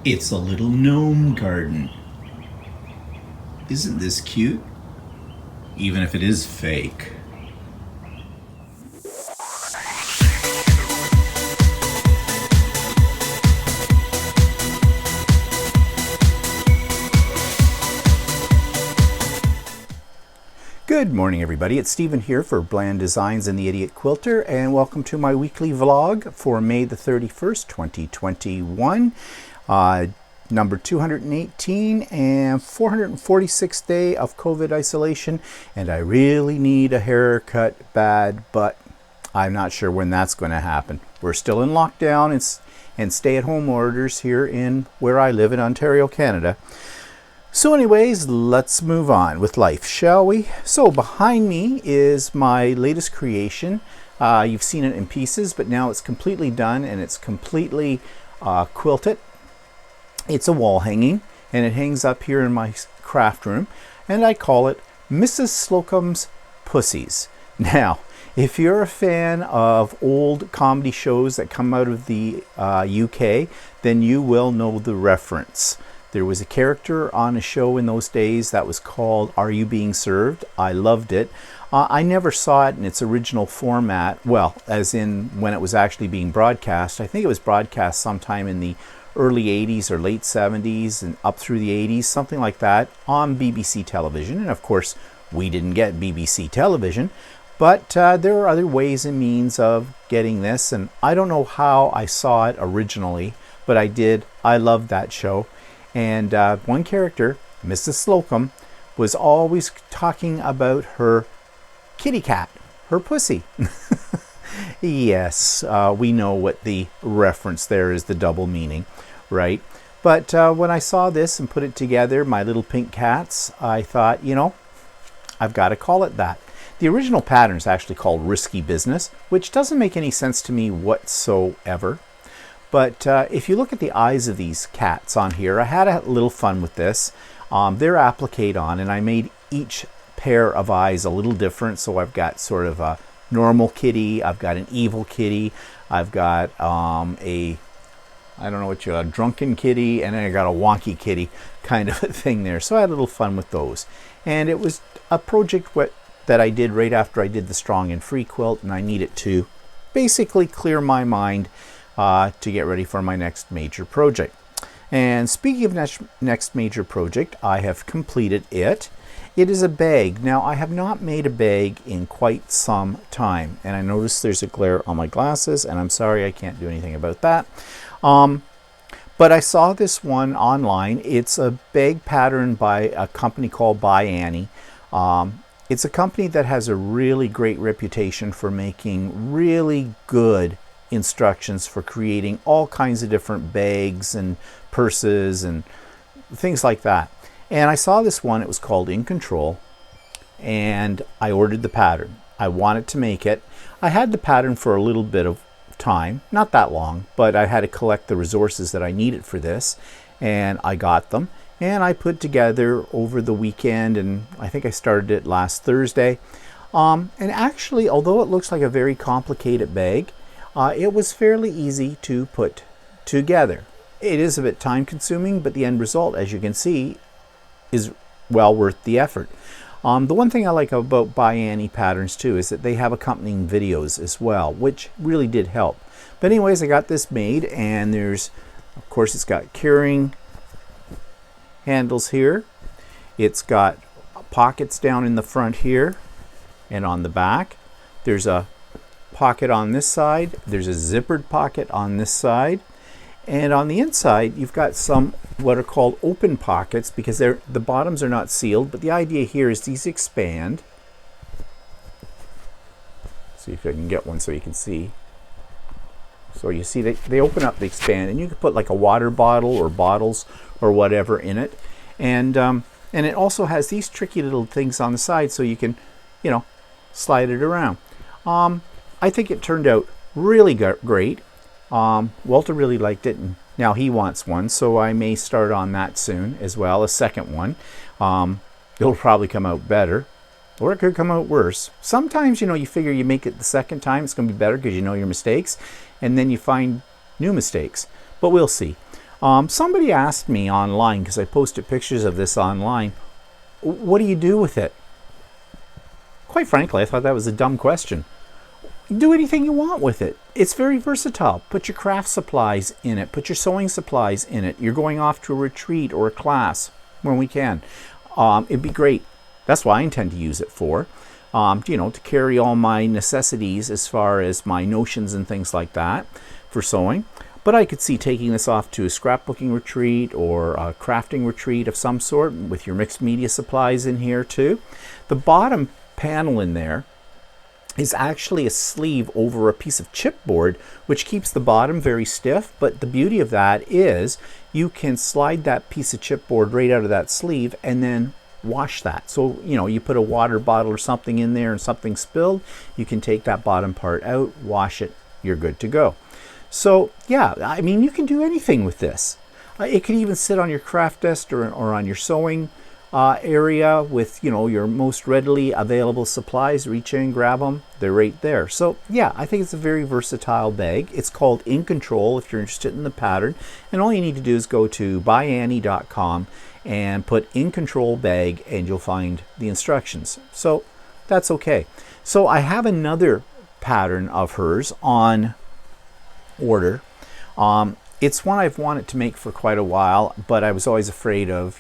It's a little gnome garden. Isn't this cute? Even if it is fake. Good morning, everybody. It's Stephen here for Bland Designs and the Idiot Quilter, and welcome to my weekly vlog for May the 31st, 2021. Number 218 and 446th day of COVID isolation, and I really need a haircut bad, but I'm not sure when that's going to happen. We're still in lockdown and stay-at-home orders here in where I live in Ontario, Canada. So anyways, let's move on with life, shall we? So behind me is my latest creation. You've seen it in pieces, but now it's completely done and it's completely quilted. It's a wall hanging, and it hangs up here in my craft room, and I call it Mrs. Slocum's Pussies. Now, if you're a fan of old comedy shows that come out of the UK, then you will know the reference. There was a character on a show in those days that was called Are You Being Served? I loved it. I never saw it in its original format, well, as in when it was actually being broadcast. I think it was broadcast sometime in the early 80s or late 70s and up through the 80s, something like that, on BBC television. And of course, we didn't get BBC television, but there are other ways and means of getting this. And I don't know how I saw it originally, but I did. I loved that show. And one character, Mrs. Slocum, was always talking about her kitty cat, her pussy. Yes, we know what the reference there is, the double meaning, right? But when I saw this and put it together, my little pink cats, I thought, you know, I've got to call it that. The original pattern is actually called Risky Business, which doesn't make any sense to me whatsoever. But if you look at the eyes of these cats on here, I had a little fun with this. They're applique on, and I made each pair of eyes a little different. So I've got sort of a normal kitty, I've got an evil kitty, I've got a drunken kitty, and then I got a wonky kitty kind of a thing there. So I had a little fun with those. And it was a project that I did right after I did the Strong and Free quilt, and I needed to basically clear my mind to get ready for my next major project. And speaking of next major project, I have completed it. It is a bag. Now, I have not made a bag in quite some time, and I notice there's a glare on my glasses, and I'm sorry I can't do anything about that. But I saw this one online. It's a bag pattern by a company called By Annie. It's a company that has a really great reputation for making really good instructions for creating all kinds of different bags and purses and things like that. And I saw this one, it was called In Control, and I ordered the pattern. I wanted to make it. I had the pattern for a little bit of time, not that long, but I had to collect the resources that I needed for this, and I got them, and I put together over the weekend, and I think I started it last Thursday. And actually, although it looks like a very complicated bag, it was fairly easy to put together. It is a bit time consuming, but the end result, as you can see, is well worth the effort. The one thing I like about By Annie patterns too is that they have accompanying videos as well, which really did help. But anyways, I got this made, and there's, of course, it's got carrying handles here. It's got pockets down in the front here and on the back. There's a pocket on this side, there's a zippered pocket on this side, and on the inside you've got some what are called open pockets because the bottoms are not sealed, but the idea here is these expand. See if I can get one so you can see. So you see they open up, they expand, and you can put like a water bottle or bottles or whatever in it, and it also has these tricky little things on the side so you can, you know, slide it around. I think it turned out really great. Walter really liked it, and now he wants one, so I may start on that soon as well, a second one. It'll probably come out better, or it could come out worse. Sometimes, you know, you figure you make it the second time, it's going to be better because you know your mistakes, and then you find new mistakes. But we'll see. Somebody asked me online, because I posted pictures of this online, what do you do with it? Quite frankly, I thought that was a dumb question. Do anything you want with it. It's very versatile. Put your craft supplies in it. Put your sewing supplies in it. You're going off to a retreat or a class when we can. It'd be great. That's what I intend to use it for. To carry all my necessities as far as my notions and things like that for sewing. But I could see taking this off to a scrapbooking retreat or a crafting retreat of some sort with your mixed media supplies in here too. The bottom panel in there is actually a sleeve over a piece of chipboard, which keeps the bottom very stiff. But the beauty of that is you can slide that piece of chipboard right out of that sleeve and then wash that. So, you put a water bottle or something in there and something spilled, you can take that bottom part out, wash it, you're good to go. So, yeah, I mean, you can do anything with this. It could even sit on your craft desk or on your sewing area with your most readily available supplies. Reach in, grab them, they're right there. So yeah, I think it's a very versatile bag. It's called In Control if you're interested in the pattern, and all you need to do is go to byannie.com and put In Control bag and you'll find the instructions. So that's okay. So I have another pattern of hers on order. It's one I've wanted to make for quite a while, but I was always afraid of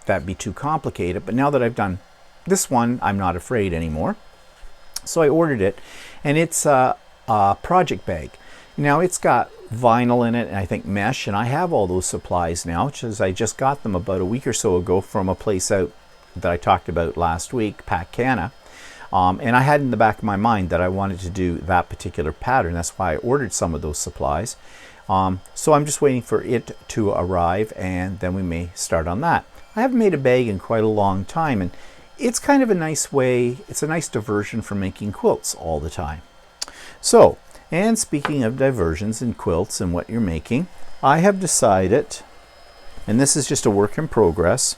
that'd be too complicated. But now that I've done this one, I'm not afraid anymore. So I ordered it, and it's a project bag. Now it's got vinyl in it, and I think mesh, and I have all those supplies now, because I just got them about a week or so ago from a place out that I talked about last week, Pat Canna. And I had in the back of my mind that I wanted to do that particular pattern. That's why I ordered some of those supplies. So I'm just waiting for it to arrive, and then we may start on that. I haven't made a bag in quite a long time, and it's kind of a nice way, it's a nice diversion from making quilts all the time. So, and speaking of diversions in quilts and what you're making, I have decided, and this is just a work in progress,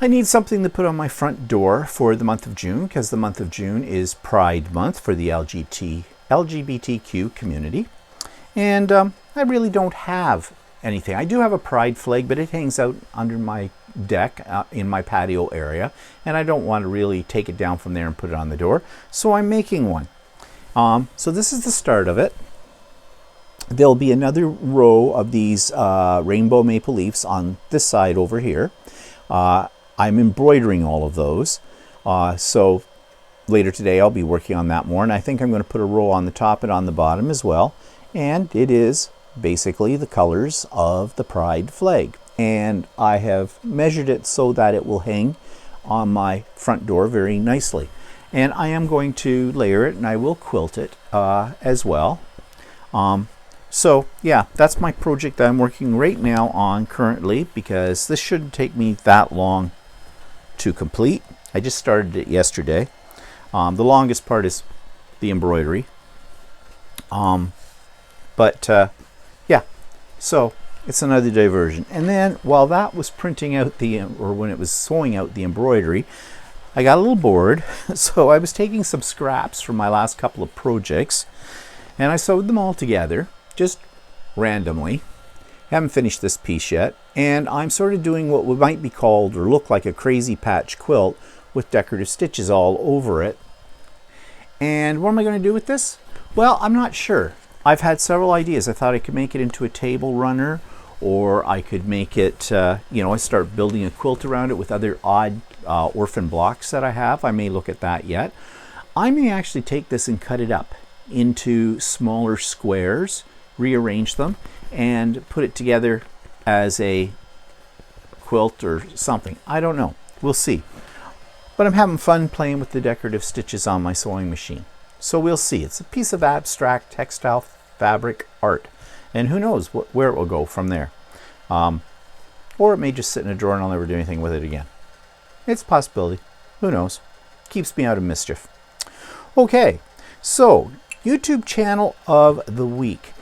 I need something to put on my front door for the month of June, because the month of June is Pride Month for the LGBTQ community. And I really don't have anything. I do have a pride flag, but it hangs out under my deck in my patio area, and I don't want to really take it down from there and put it on the door, so I'm making one. So this is the start of it. There'll be another row of these rainbow maple leaves on this side over here. I'm embroidering all of those, so later today I'll be working on that more, and I think I'm going to put a row on the top and on the bottom as well. And it is basically the colors of the pride flag, and I have measured it so that it will hang on my front door very nicely. And I am going to layer it, and I will quilt it as well. So yeah, that's my project that I'm working right now on currently, because this shouldn't take me that long to complete. I just started it yesterday. The longest part is the embroidery. Yeah, so it's another diversion. And then while that was printing out when it was sewing out the embroidery, I got a little bored. So I was taking some scraps from my last couple of projects, and I sewed them all together, just randomly. Haven't finished this piece yet. And I'm sort of doing what might be called or look like a crazy patch quilt with decorative stitches all over it. And what am I going to do with this? Well, I'm not sure. I've had several ideas. I thought I could make it into a table runner, or I could make it, I start building a quilt around it with other odd orphan blocks that I have. I may look at that yet. I may actually take this and cut it up into smaller squares, rearrange them, and put it together as a quilt or something. I don't know. We'll see. But I'm having fun playing with the decorative stitches on my sewing machine. So we'll see. It's a piece of abstract textile fabric art, and who knows where it will go from there. Or it may just sit in a drawer and I'll never do anything with it again. It's a possibility. Who knows? Keeps me out of mischief. Okay, so YouTube channel of the week,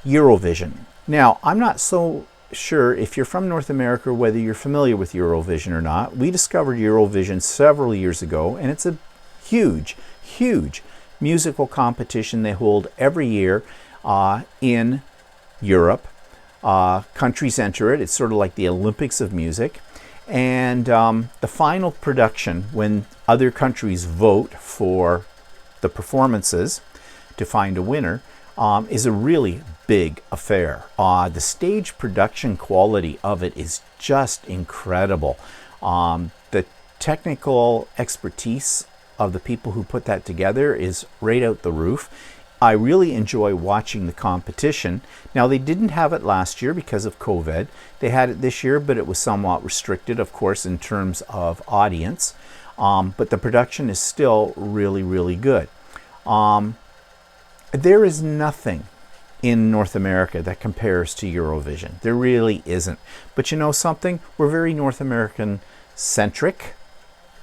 Eurovision. Now, I'm not so sure if you're from North America whether you're familiar with Eurovision or not. We discovered Eurovision several years ago, and it's a huge musical competition they hold every year in Europe. Countries enter it. It's sort of like the Olympics of music. And the final production, when other countries vote for the performances to find a winner, is a really big affair. The stage production quality of it is just incredible. The technical expertise of the people who put that together is right out the roof. I really enjoy watching the competition. Now, they didn't have it last year because of COVID. They had it this year, but it was somewhat restricted, of course, in terms of audience. But the production is still really, really good. There is nothing in North America that compares to Eurovision. There really isn't. But you know something? We're very North American centric.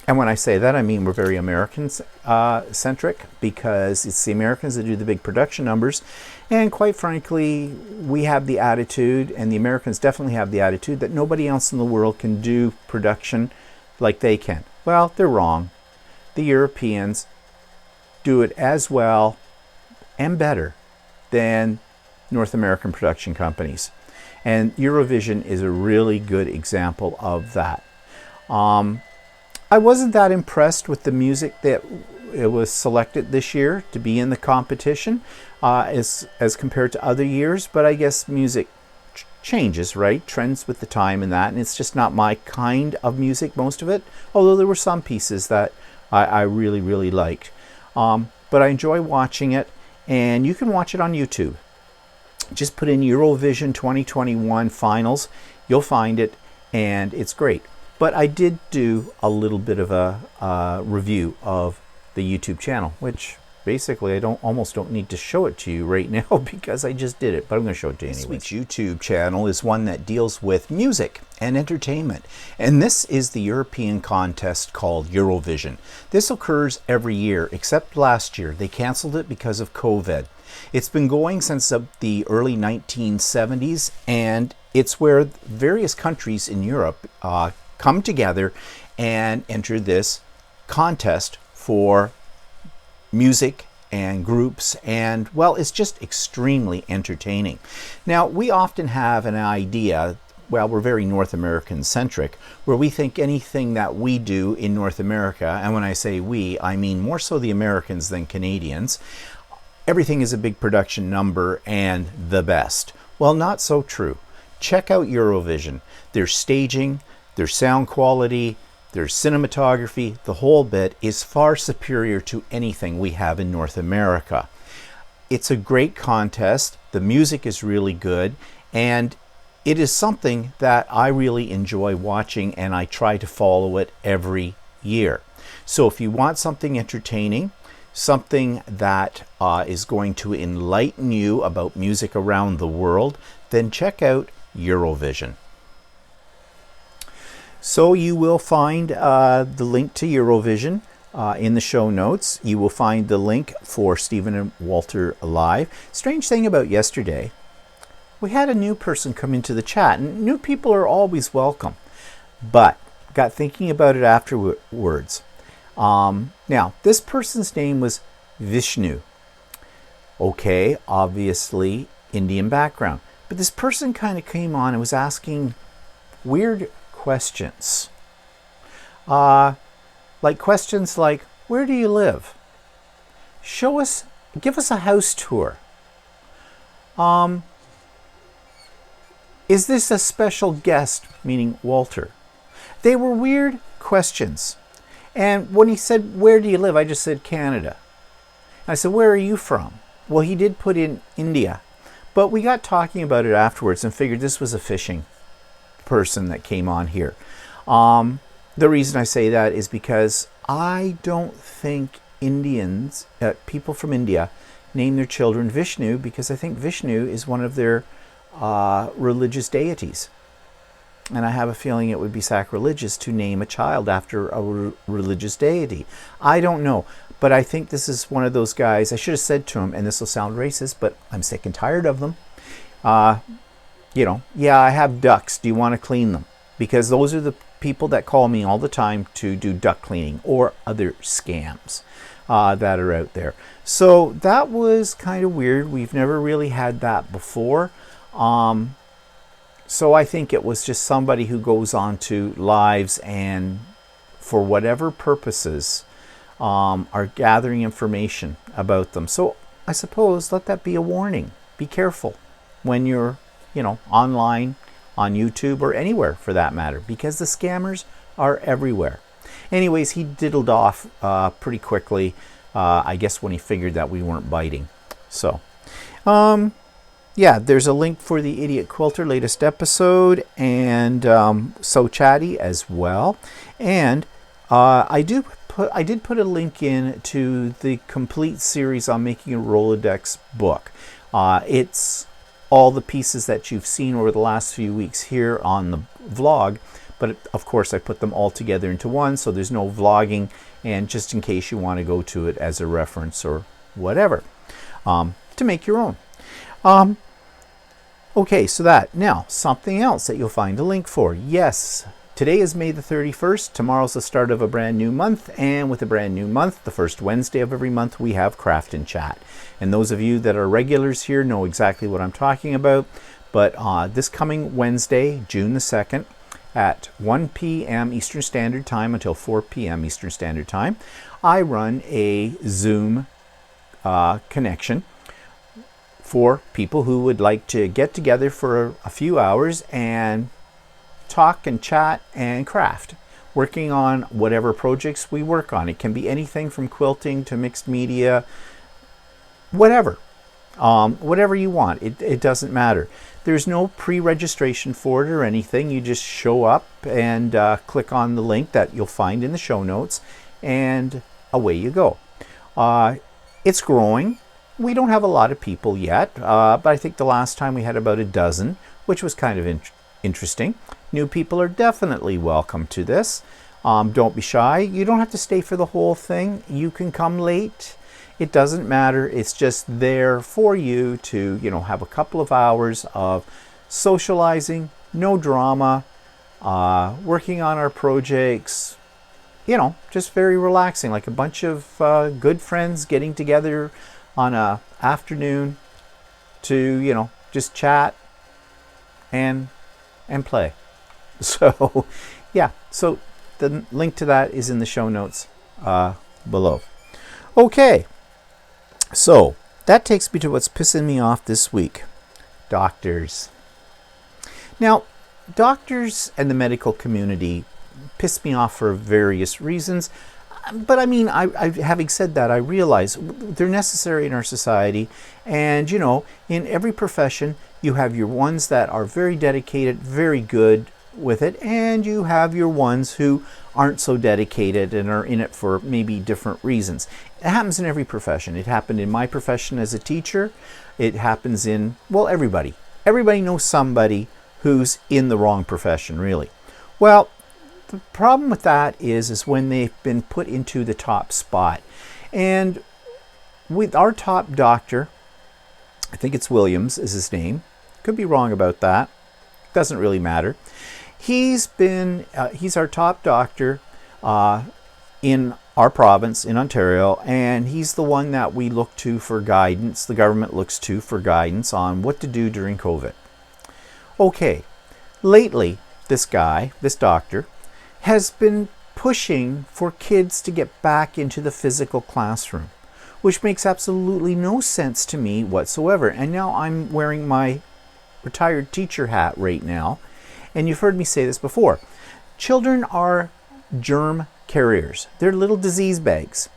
And when I say that, I mean we're very American centric, because it's the Americans that do the big production numbers. And quite frankly, we have the attitude, and the Americans definitely have the attitude, that nobody else in the world can do production like they can. Well, they're wrong. The Europeans do it as well and better than North American production companies. And Eurovision is a really good example of that. I wasn't that impressed with the music that it was selected this year to be in the competition as compared to other years, but I guess music changes, right? Trends with the time and that, and it's just not my kind of music, most of it, although there were some pieces that I really, really liked. But I enjoy watching it, and you can watch it on YouTube. Just put in Eurovision 2021 finals, you'll find it, and it's great. But I did do a little bit of a review of the YouTube channel, which basically I almost don't need to show it to you right now because I just did it, but I'm going to show it to you anyway. This week's YouTube channel is one that deals with music and entertainment, and this is the European contest called Eurovision. This occurs every year, except last year. They canceled it because of COVID. It's been going since the early 1970s, and it's where various countries in Europe come together and enter this contest for music and groups, and well, it's just extremely entertaining. Now, we often have an idea, well, we're very North American centric, where we think anything that we do in North America, and when I say we, I mean more so the Americans than Canadians, everything is a big production number and the best. Well, not so true. Check out Eurovision. There's staging, there's sound quality, there's cinematography. The whole bit is far superior to anything we have in North America. It's a great contest. The music is really good, and it is something that I really enjoy watching, and I try to follow it every year. So if you want something entertaining, something that is going to enlighten you about music around the world, then check out Eurovision. So you will find the link to Eurovision in the show notes. You will find the link for Stephen and Walter Live. Strange thing about yesterday, we had a new person come into the chat, and new people are always welcome, but got thinking about it afterwards. Now, this person's name was Vishnu. Okay, obviously Indian background, but this person kind of came on and was asking weird questions. Like questions like, where do you live? Give us a house tour. Is this a special guest, meaning Walter? They were weird questions. And when he said, where do you live? I just said Canada. And I said, where are you from? Well, he did put in India. But we got talking about it afterwards and figured this was a fishing person that came on here. The reason I say that is because I don't think Indians, people from India, name their children Vishnu, because I think Vishnu is one of their religious deities. And I have a feeling it would be sacrilegious to name a child after a religious deity. I don't know, but I think this is one of those guys. I should have said to him, and this will sound racist, but I'm sick and tired of them. Yeah, I have ducks. Do you want to clean them? Because those are the people that call me all the time to do duck cleaning or other scams that are out there. So that was kind of weird. We've never really had that before. So I think it was just somebody who goes on to lives and for whatever purposes are gathering information about them. So I suppose let that be a warning. Be careful when you're, online, on YouTube, or anywhere for that matter, because the scammers are everywhere. Anyways, he diddled off pretty quickly, I guess when he figured that we weren't biting. So, yeah, there's a link for the Idiot Quilter latest episode, and so Chatty as well. And I did put a link in to the complete series on making a Rolodex book. It's all the pieces that you've seen over the last few weeks here on the vlog, but of course I put them all together into one, so there's no vlogging, and just in case you want to go to it as a reference or whatever, to make your own. Okay, so that. Now, something else that you'll find a link for. Yes, today is May the 31st. Tomorrow's the start of a brand new month. And with a brand new month, the first Wednesday of every month, we have Craft and Chat. And those of you that are regulars here know exactly what I'm talking about. But this coming Wednesday, June the 2nd, at 1 p.m. Eastern Standard Time until 4 p.m. Eastern Standard Time, I run a Zoom connection for people who would like to get together for a few hours and talk and chat and craft, working on whatever projects we work on. It can be anything from quilting to mixed media, whatever. Whatever you want. It doesn't matter. There's no pre-registration for it or anything. You just show up and click on the link that you'll find in the show notes, and away you go. It's growing. We don't have a lot of people yet, but I think the last time we had about a dozen, which was kind of interesting. New people are definitely welcome to this. Don't be shy. You don't have to stay for the whole thing. You can come late. It doesn't matter. It's just there for you to, have a couple of hours of socializing, no drama, working on our projects, just very relaxing, like a bunch of good friends getting together on a afternoon to, just chat and play. So, yeah, so the link to that is in the show notes below. Okay, so that takes me to what's pissing me off this week. Doctors. Now, doctors and the medical community piss me off for various reasons. But I mean, having said that, I realize they're necessary in our society. And, in every profession, you have your ones that are very dedicated, very good with it. And you have your ones who aren't so dedicated and are in it for maybe different reasons. It happens in every profession. It happened in my profession as a teacher. It happens in, everybody. Everybody knows somebody who's in the wrong profession, really. Well, the problem with that is when they've been put into the top spot. And with our top doctor, I think it's Williams is his name. Could be wrong about that. Doesn't really matter. He's our top doctor in our province, in Ontario, and he's the one that we look to for guidance. The government looks to for guidance on what to do during COVID. Okay, lately, this doctor, has been pushing for kids to get back into the physical classroom, which makes absolutely no sense to me whatsoever. And now I'm wearing my retired teacher hat right now, and you've heard me say this before. Children are germ carriers. They're little disease bags.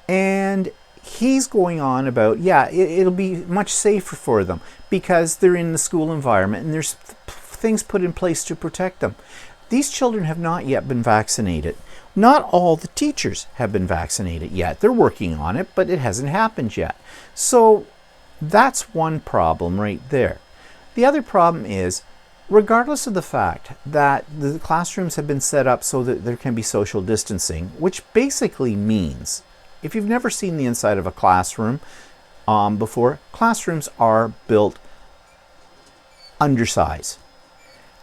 And he's going on about, it'll be much safer for them because they're in the school environment and there's things put in place to protect them. These children have not yet been vaccinated. Not all the teachers have been vaccinated yet. They're working on it, but it hasn't happened yet. So that's one problem right there. The other problem is, regardless of the fact that the classrooms have been set up so that there can be social distancing, which basically means, if you've never seen the inside of a classroom before, classrooms are built undersize.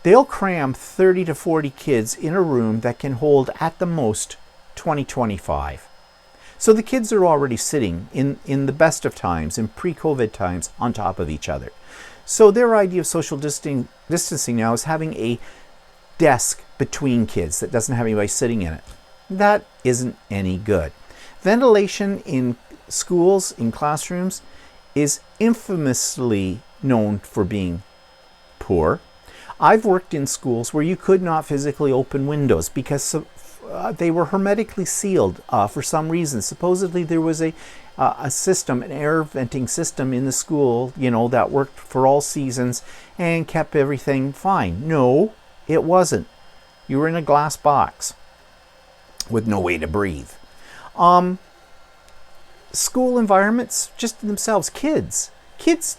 They'll cram 30 to 40 kids in a room that can hold at the most 20-25. So the kids are already sitting in the best of times, in pre-COVID times, on top of each other. So their idea of social distancing now is having a desk between kids that doesn't have anybody sitting in it. That isn't any good. Ventilation in schools, in classrooms, is infamously known for being poor. I've worked in schools where you could not physically open windows because they were hermetically sealed for some reason. Supposedly there was a system, an air venting system in the school, that worked for all seasons and kept everything fine. No, it wasn't. You were in a glass box with no way to breathe. School environments, just themselves, kids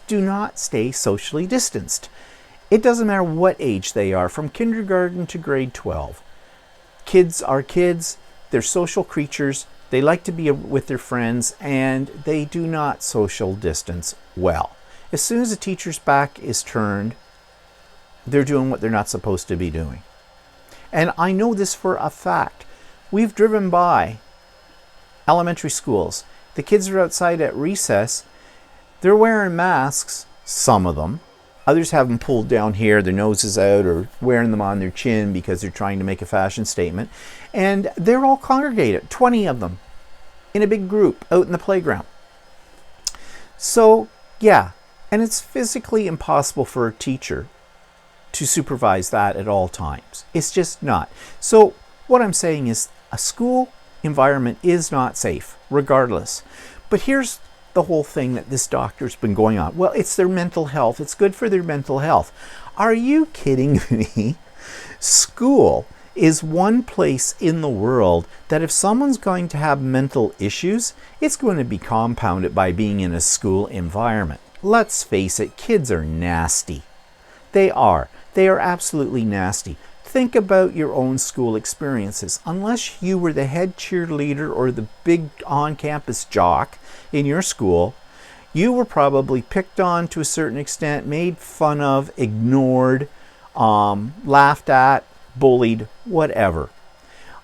do not stay socially distanced. It doesn't matter what age they are, from kindergarten to grade 12. Kids are kids, they're social creatures, they like to be with their friends, and they do not social distance well. As soon as the teacher's back is turned, they're doing what they're not supposed to be doing. And I know this for a fact. We've driven by elementary schools. The kids are outside at recess. They're wearing masks, some of them. Others have them pulled down here, their noses out, or wearing them on their chin because they're trying to make a fashion statement. And they're all congregated, 20 of them, in a big group out in the playground. So, yeah, and it's physically impossible for a teacher to supervise that at all times. It's just not. So what I'm saying is a school environment is not safe, regardless. But here's the whole thing that this doctor's been going on. Well, it's their mental health. It's good for their mental health. Are you kidding me? School is one place in the world that if someone's going to have mental issues, it's going to be compounded by being in a school environment. Let's face it, kids are nasty. They are. They are absolutely nasty. Think about your own school experiences. Unless you were the head cheerleader or the big on-campus jock in your school, you were probably picked on to a certain extent, made fun of, ignored, laughed at, bullied, whatever.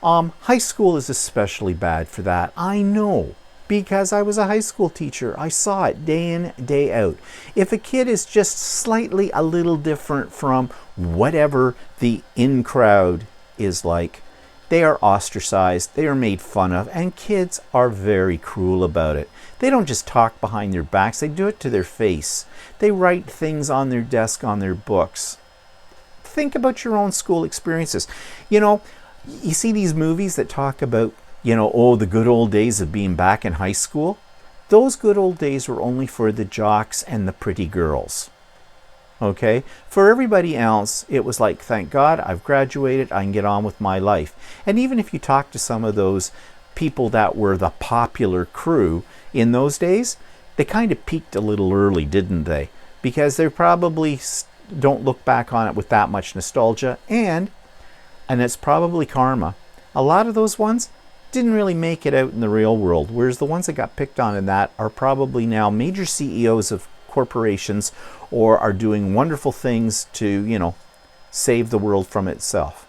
High school is especially bad for that. I know, because I was a high school teacher. I saw it day in, day out. If a kid is just slightly a little different from whatever the in crowd is like, they are ostracized, they are made fun of, and kids are very cruel about it. They don't just talk behind their backs, they do it to their face. They write things on their desk, on their books. Think about your own school experiences. You see these movies that talk about, the good old days of being back in high school. Those good old days were only for the jocks and the pretty girls. Okay? For everybody else, it was like, thank God, I've graduated, I can get on with my life. And even if you talk to some of those people that were the popular crew in those days, they kind of peaked a little early, didn't they? Because they probably don't look back on it with that much nostalgia, and it's probably karma. A lot of those ones didn't really make it out in the real world, whereas the ones that got picked on in that are probably now major CEOs of corporations or are doing wonderful things to, save the world from itself.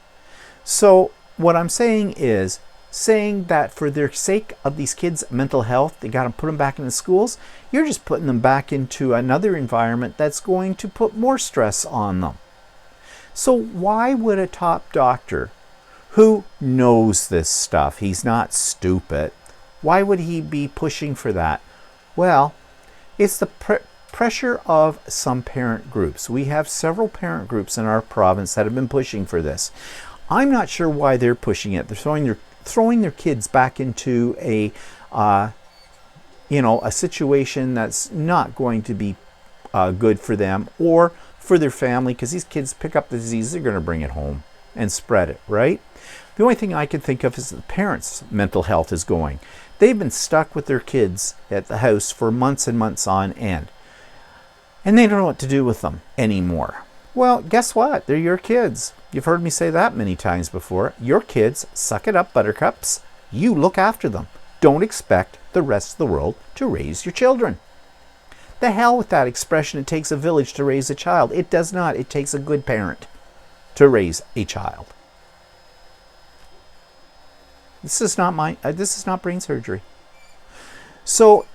So what I'm saying is, saying that for their sake of these kids' mental health, they got to put them back in the schools, you're just putting them back into another environment that's going to put more stress on them. So why would a top doctor who knows this stuff, he's not stupid, why would he be pushing for that? Well, it's the pressure of some parent groups. We have several parent groups in our province that have been pushing for this. I'm not sure why they're pushing it. They're throwing their kids back into a situation that's not going to be good for them or for their family, because these kids pick up the disease, they're going to bring it home and spread it, right? The only thing I can think of is the parents' mental health is going. They've been stuck with their kids at the house for months and months on end, and they don't know what to do with them anymore. Well, guess what? They're your kids. You've heard me say that many times before. Your kids, suck it up, buttercups. You look after them. Don't expect the rest of the world to raise your children. The hell with that expression, it takes a village to raise a child. It does not. It takes a good parent to raise a child. This is not brain surgery. So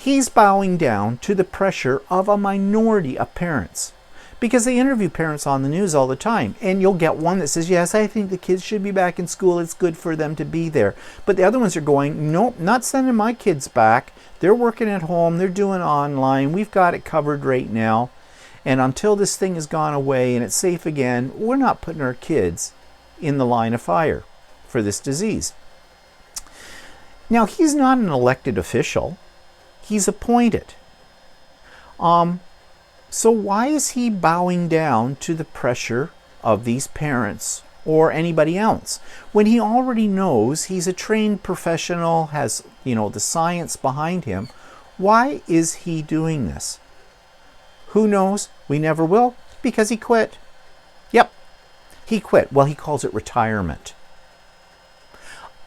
He's bowing down to the pressure of a minority of parents. Because they interview parents on the news all the time. And you'll get one that says, yes, I think the kids should be back in school. It's good for them to be there. But the other ones are going, nope, not sending my kids back. They're working at home. They're doing online. We've got it covered right now. And until this thing has gone away and it's safe again, we're not putting our kids in the line of fire for this disease. Now, he's not an elected official. He's appointed. So why is he bowing down to the pressure of these parents or anybody else when he already knows he's a trained professional, has, the science behind him? Why is he doing this? Who knows? We never will, because he quit. Yep, he quit. Well, he calls it retirement.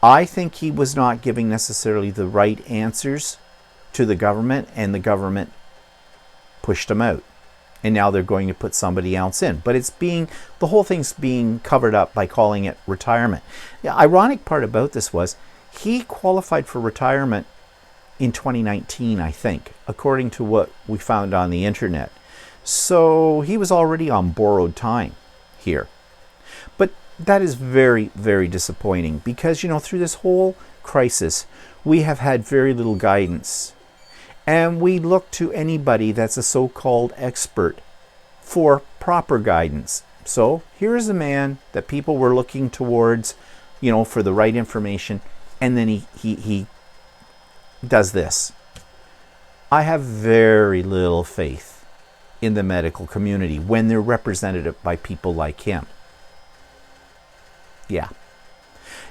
I think he was not giving necessarily the right answers to the government, and the government pushed him out. And now they're going to put somebody else in. But the whole thing's being covered up by calling it retirement. The ironic part about this was he qualified for retirement in 2019, I think, according to what we found on the internet. So he was already on borrowed time here. But that is very, very disappointing because, through this whole crisis, we have had very little guidance. And we look to anybody that's a so-called expert for proper guidance. So here's a man that people were looking towards, for the right information, and then he does this. I have very little faith in the medical community when they're represented by people like him. Yeah.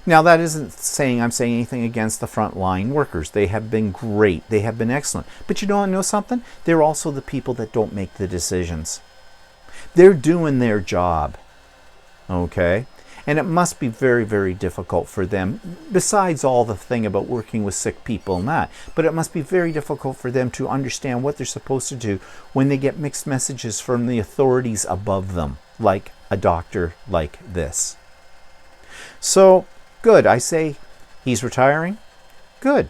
Now, that isn't saying I'm saying anything against the frontline workers. They have been great. They have been excellent. But you know something? They're also the people that don't make the decisions. They're doing their job. Okay? And it must be very, very difficult for them, besides all the thing about working with sick people and that. But it must be very difficult for them to understand what they're supposed to do when they get mixed messages from the authorities above them, like a doctor like this. So, good. I say he's retiring. Good.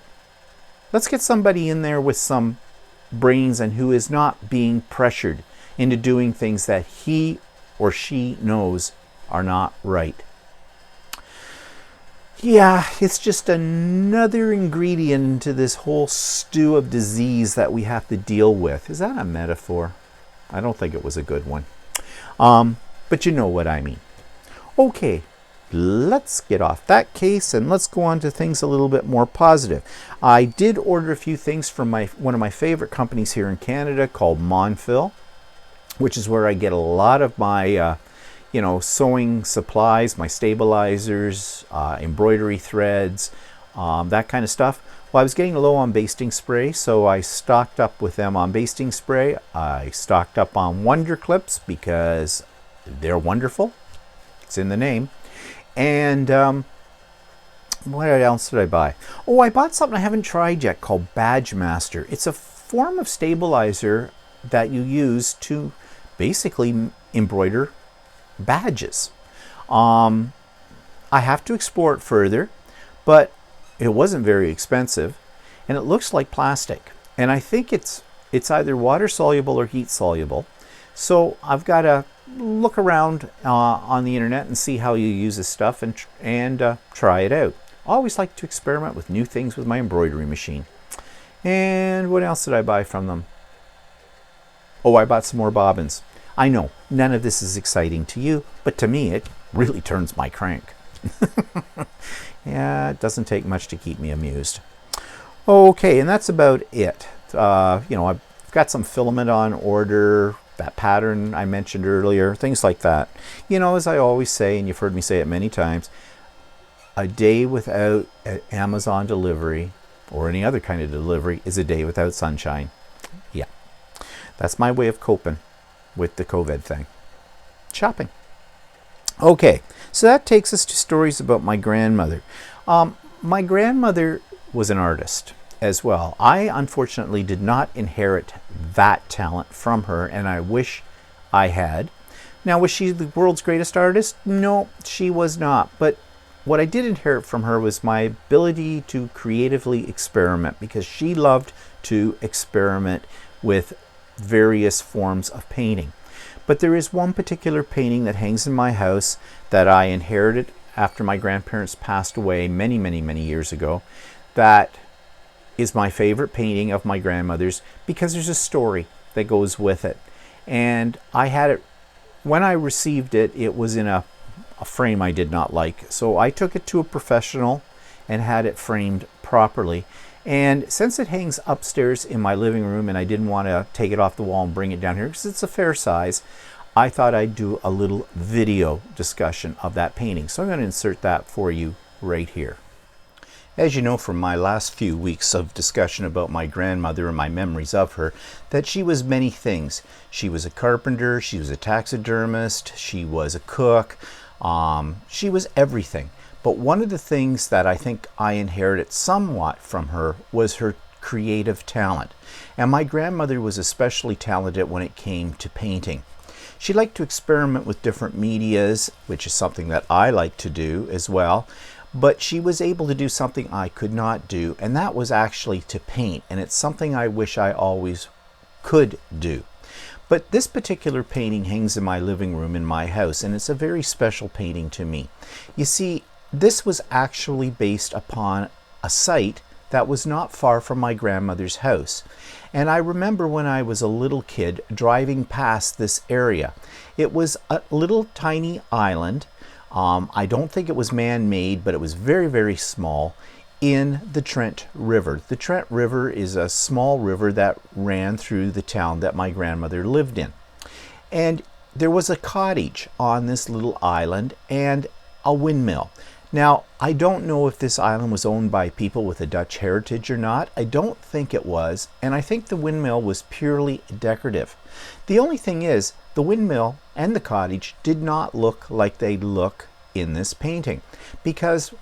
Let's get somebody in there with some brains and who is not being pressured into doing things that he or she knows are not right. Yeah, it's just another ingredient into this whole stew of disease that we have to deal with. Is that a metaphor? I don't think it was a good one. But you know what I mean. Okay. Let's get off that case and let's go on to things a little bit more positive. I did order a few things from one of my favorite companies here in Canada called Monfil, which is where I get a lot of my sewing supplies, my stabilizers, embroidery threads, that kind of stuff. Well, I was getting low on basting spray, so I stocked up with them on basting spray. I stocked up on Wonder Clips because they're wonderful. It's in the name. And what else did I buy? Oh, I bought something I haven't tried yet called Badge Master. It's a form of stabilizer that you use to basically embroider badges. I have to explore it further, but it wasn't very expensive, and it looks like plastic. And I think it's either water soluble or heat soluble. So I've got to look around on the internet and see how you use this stuff and try it out. I always like to experiment with new things with my embroidery machine. And what else did I buy from them? Oh, I bought some more bobbins. I know none of this is exciting to you, but to me it really turns my crank. Yeah, it doesn't take much to keep me amused. Okay, and that's about it. I've got some filament on order, that pattern I mentioned earlier, things like that. As I always say, and you've heard me say it many times, a day without an Amazon delivery or any other kind of delivery is a day without sunshine. Yeah, that's my way of coping with the COVID thing. Shopping. Okay, so that takes us to stories about my grandmother. My grandmother was an artist as well. I unfortunately did not inherit that talent from her, and I wish I had. Now, was she the world's greatest artist? No, she was not. But what I did inherit from her was my ability to creatively experiment, because she loved to experiment with various forms of painting. But there is one particular painting that hangs in my house that I inherited after my grandparents passed away many, many, many years ago. That is my favorite painting of my grandmother's because there's a story that goes with it. And I had it, when I received it, it was in a frame I did not like. So I took it to a professional and had it framed properly. And since it hangs upstairs in my living room and I didn't want to take it off the wall and bring it down here because it's a fair size, I thought I'd do a little video discussion of that painting. So I'm going to insert that for you right here. As you know from my last few weeks of discussion about my grandmother and my memories of her, that she was many things. She was a carpenter, she was a taxidermist, she was a cook, she was everything. But one of the things that I think I inherited somewhat from her was her creative talent. And my grandmother was especially talented when it came to painting. She liked to experiment with different medias, which is something that I like to do as well. But she was able to do something I could not do, and that was actually to paint. And it's something I wish I always could do. But this particular painting hangs in my living room in my house, and it's a very special painting to me. You see, this was actually based upon a site that was not far from my grandmother's house. And I remember when I was a little kid driving past this area. It was a little tiny island. I don't think it was man-made, but it was very, very small in the Trent River. The Trent River is a small river that ran through the town that my grandmother lived in. And there was a cottage on this little island and a windmill. Now, I don't know if this island was owned by people with a Dutch heritage or not. I don't think it was, and I think the windmill was purely decorative. The only thing is, the windmill and the cottage did not look like they look in this painting, because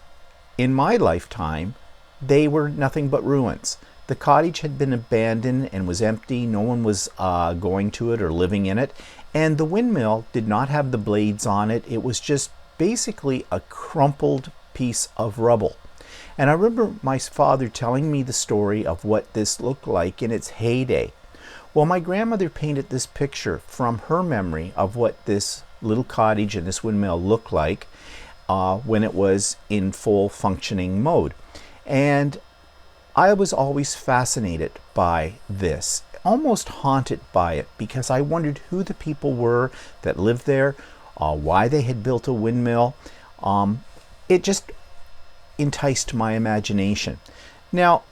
in my lifetime, they were nothing but ruins. The cottage had been abandoned and was empty. No one was going to it or living in it. And the windmill did not have the blades on it. It was just basically a crumpled piece of rubble. And I remember my father telling me the story of what this looked like in its heyday. Well, my grandmother painted this picture from her memory of what this little cottage and this windmill looked like when it was in full functioning mode. And I was always fascinated by this, almost haunted by it, because I wondered who the people were that lived there, why they had built a windmill. It just enticed my imagination. Now,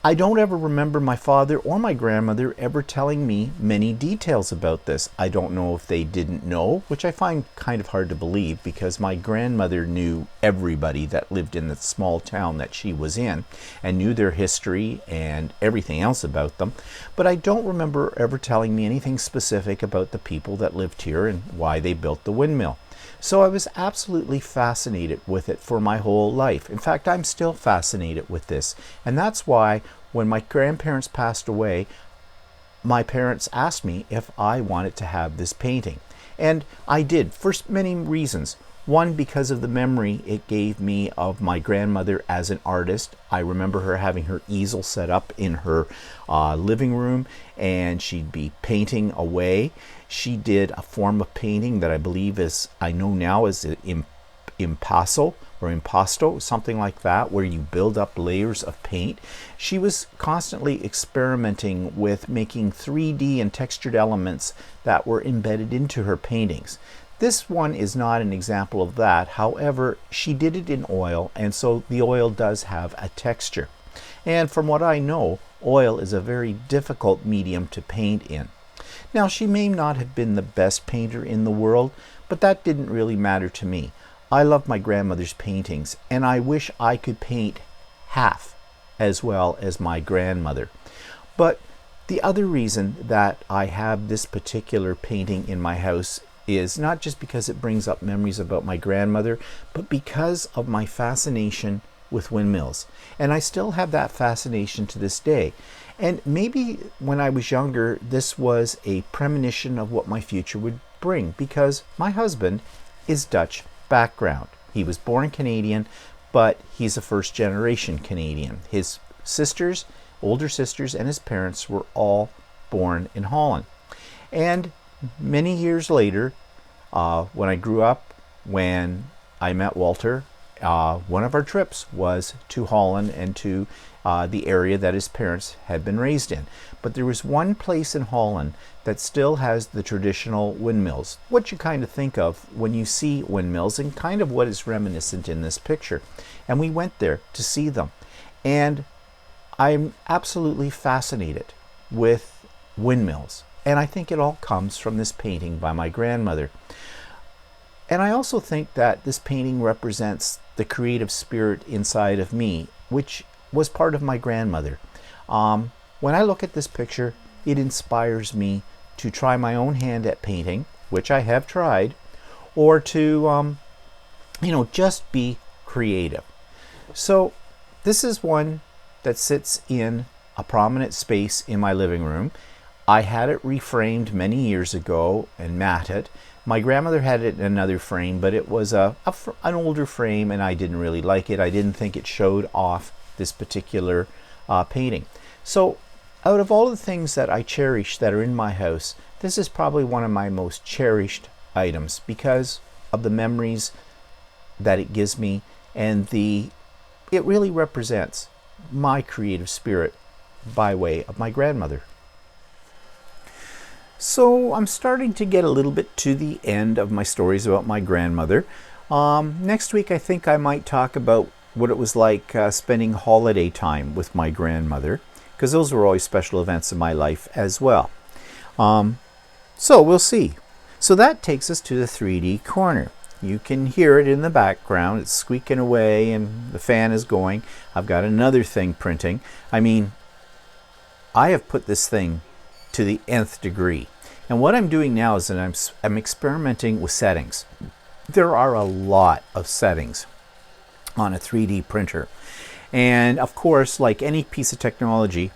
I don't ever remember my father or my grandmother ever telling me many details about this. I don't know if they didn't know, which I find kind of hard to believe, because my grandmother knew everybody that lived in the small town that she was in and knew their history and everything else about them. But I don't remember ever telling me anything specific about the people that lived here and why they built the windmill. So I was absolutely fascinated with it for my whole life. In fact, I'm still fascinated with this. And that's why when my grandparents passed away, my parents asked me if I wanted to have this painting. And I did, for many reasons. One, because of the memory it gave me of my grandmother as an artist. I remember her having her easel set up in her living room, and she'd be painting away. She did a form of painting that I believe is, I know now, is impasto or impasto, something like that, where you build up layers of paint. She was constantly experimenting with making 3D and textured elements that were embedded into her paintings. This one is not an example of that. However, she did it in oil, and so the oil does have a texture. And from what I know, oil is a very difficult medium to paint in. Now, she may not have been the best painter in the world, but that didn't really matter to me. I love my grandmother's paintings, and I wish I could paint half as well as my grandmother. But the other reason that I have this particular painting in my house is not just because it brings up memories about my grandmother, but because of my fascination with windmills. And I still have that fascination to this day. And maybe when I was younger, this was a premonition of what my future would bring, because my husband is Dutch background. He was born Canadian, but he's a first-generation Canadian. His sisters older sisters and his parents were all born in Holland. And many years later, when I grew up, when I met Walter, one of our trips was to Holland and to the area that his parents had been raised in. But there was one place in Holland that still has the traditional windmills, what you kind of think of when you see windmills, and kind of what is reminiscent in this picture. And we went there to see them. And I'm absolutely fascinated with windmills. And I think it all comes from this painting by my grandmother. And I also think that this painting represents the creative spirit inside of me, which was part of my grandmother. When I look at this picture, it inspires me to try my own hand at painting, which I have tried, or to, just be creative. So this is one that sits in a prominent space in my living room. I had it reframed many years ago and matted. My grandmother had it in another frame, but it was an older frame, and I didn't really like it. I didn't think it showed off this particular painting. So out of all the things that I cherish that are in my house, this is probably one of my most cherished items because of the memories that it gives me, and it really represents my creative spirit by way of my grandmother. So I'm starting to get a little bit to the end of my stories about my grandmother. Next week I think I might talk about what it was like spending holiday time with my grandmother, because those were always special events in my life as well. So we'll see. So that takes us to the 3D corner. You can hear it in the background. It's squeaking away and the fan is going. I've got another thing printing. I mean, I have put this thing to the nth degree. And what I'm doing now is that I'm experimenting with settings. There are a lot of settings on a 3D printer. And of course, like any piece of technology,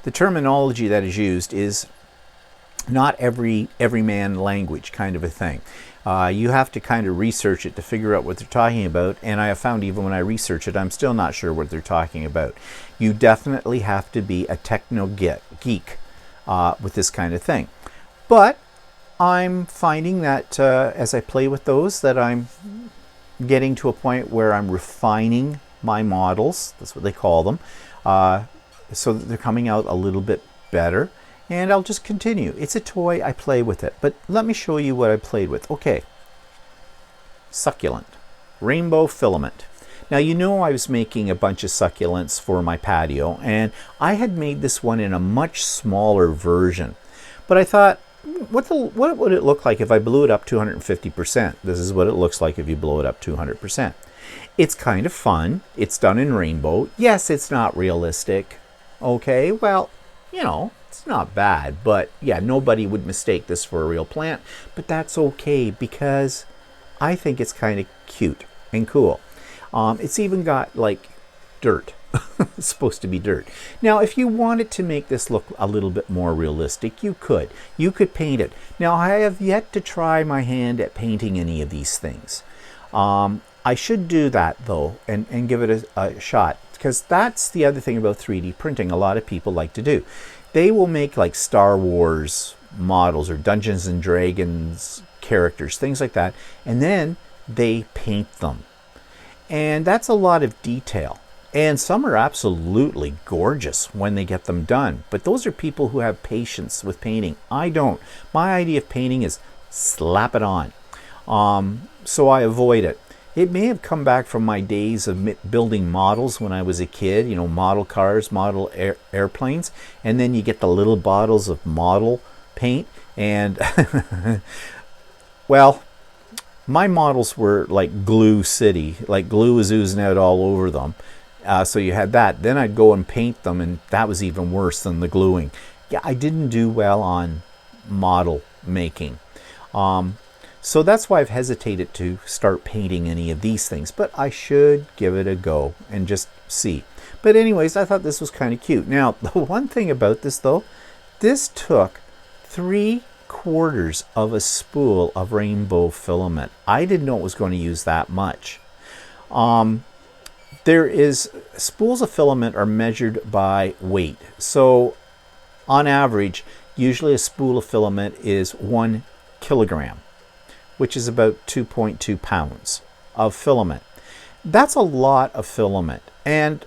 the terminology that is used is not everyman language kind of a thing. You have to kind of research it to figure out what they're talking about, and I have found even when I research it, I'm still not sure what they're talking about. You definitely have to be a techno geek with this kind of thing. But I'm finding that as I play with those, that I'm getting to a point where I'm refining my models, that's what they call them, so that they're coming out a little bit better. And I'll just continue. It's a toy, I play with it. But let me show you what I played with. Okay. Succulent. Rainbow filament. Now you know I was making a bunch of succulents for my patio, and I had made this one in a much smaller version. But I thought, what would it look like if I blew it up 250%? This is what it looks like if you blow it up 200%. It's kind of fun. It's done in rainbow. Yes, it's not realistic. Okay, well, it's not bad, but yeah, nobody would mistake this for a real plant, but that's okay because I think it's kind of cute and cool. It's even got like dirt. It's supposed to be dirt. Now, if you wanted to make this look a little bit more realistic, you could. You could paint it. Now, I have yet to try my hand at painting any of these things. I should do that though and give it a shot, because that's the other thing about 3D printing a lot of people like to do. They will make like Star Wars models or Dungeons and Dragons characters, things like that, and then they paint them. And that's a lot of detail. And some are absolutely gorgeous when they get them done. But those are people who have patience with painting. I don't. My idea of painting is slap it on. So I avoid it. It may have come back from my days of building models when I was a kid, model cars, model airplanes, and then you get the little bottles of model paint, and well, my models were like glue city, like glue was oozing out all over them. So you had that. Then I'd go and paint them, and that was even worse than the gluing. Yeah, I didn't do well on model making. So that's why I've hesitated to start painting any of these things, but I should give it a go and just see. But anyways, I thought this was kind of cute. Now, the one thing about this though, this took 3/4 of a spool of rainbow filament. I didn't know it was going to use that much. there is spools of filament are measured by weight. So on average, usually a spool of filament is 1 kilogram, which is about 2.2 pounds of filament. That's a lot of filament. And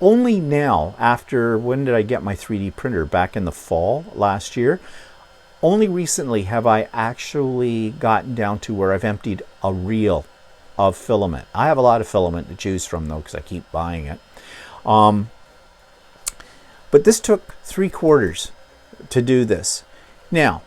only now, after, when did I get my 3D printer? Back in the fall last year. Only recently have I actually gotten down to where I've emptied a reel of filament. I have a lot of filament to choose from though, because I keep buying it. But this took 3/4 to do this. Now,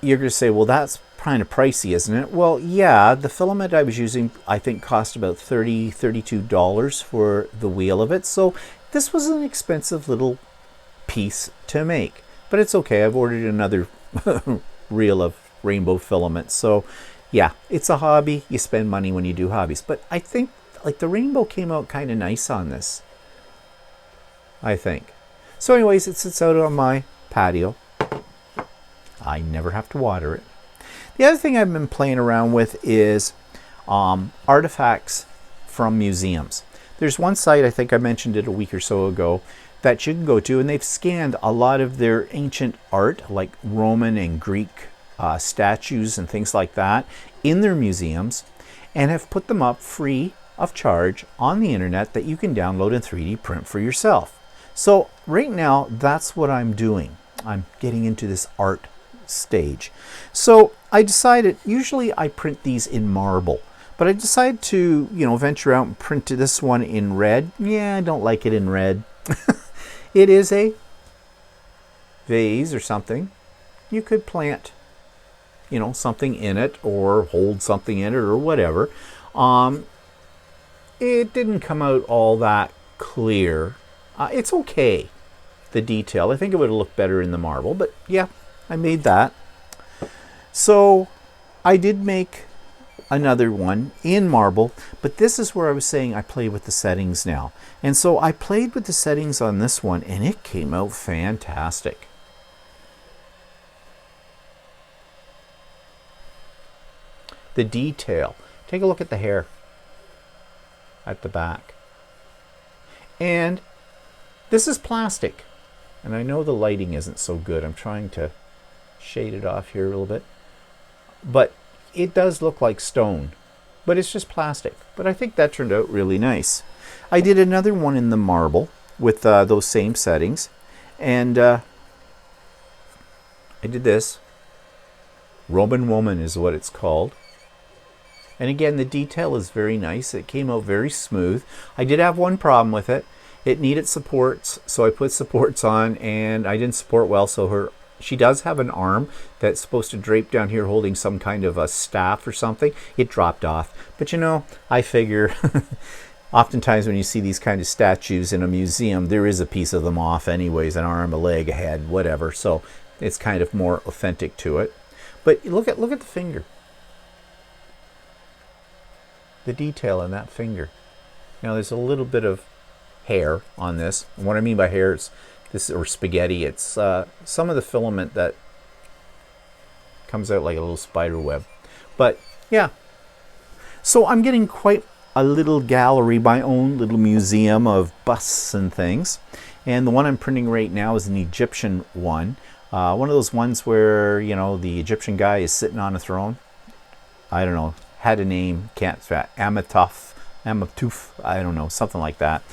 you're going to say, well, that's kind of pricey, isn't it? Well, yeah, the filament I was using, I think, cost about $32 for the wheel of it. So this was an expensive little piece to make. But it's okay. I've ordered another reel of rainbow filament. So yeah, it's a hobby. You spend money when you do hobbies. But I think like the rainbow came out kind of nice on this, I think. So anyways, it sits out on my patio. I never have to water it. The other thing I've been playing around with is artifacts from museums. There's one site, I think I mentioned it a week or so ago, that you can go to, and they've scanned a lot of their ancient art, like Roman and Greek statues and things like that, in their museums, and have put them up free of charge on the internet that you can download and 3D print for yourself. So right now, that's what I'm doing. I'm getting into this art stage. So I decided, usually I print these in marble, but I decided to, venture out and print this one in red. Yeah, I don't like it in red. It is a vase or something. You could plant, something in it or hold something in it or whatever. It didn't come out all that clear. It's okay, the detail. I think it would have looked better in the marble, but yeah, I made that. So I did make another one in marble, but this is where I was saying I play with the settings now. And so I played with the settings on this one, and it came out fantastic. The detail. Take a look at the hair at the back. And this is plastic. And I know the lighting isn't so good. I'm trying to shade it off here a little bit. But it does look like stone. But it's just plastic. But I think that turned out really nice. I did another one in the marble with those same settings. And I did this. Roman Woman is what it's called. And again, the detail is very nice. It came out very smooth. I did have one problem with it. It needed supports, so I put supports on, and I didn't support well, so she does have an arm that's supposed to drape down here holding some kind of a staff or something. It dropped off. But I figure oftentimes when you see these kind of statues in a museum, there is a piece of them off anyways, an arm, a leg, a head, whatever. So it's kind of more authentic to it. But look at the finger. The detail in that finger. Now there's a little bit of hair on this. And what I mean by hair is this, or spaghetti. It's some of the filament that comes out like a little spider web. But yeah, so I'm getting quite a little gallery, my own little museum of busts and things. And the one I'm printing right now is an Egyptian one. One of those ones where the Egyptian guy is sitting on a throne. I don't know. Had a name, can't Amatuf, I don't know, something like that.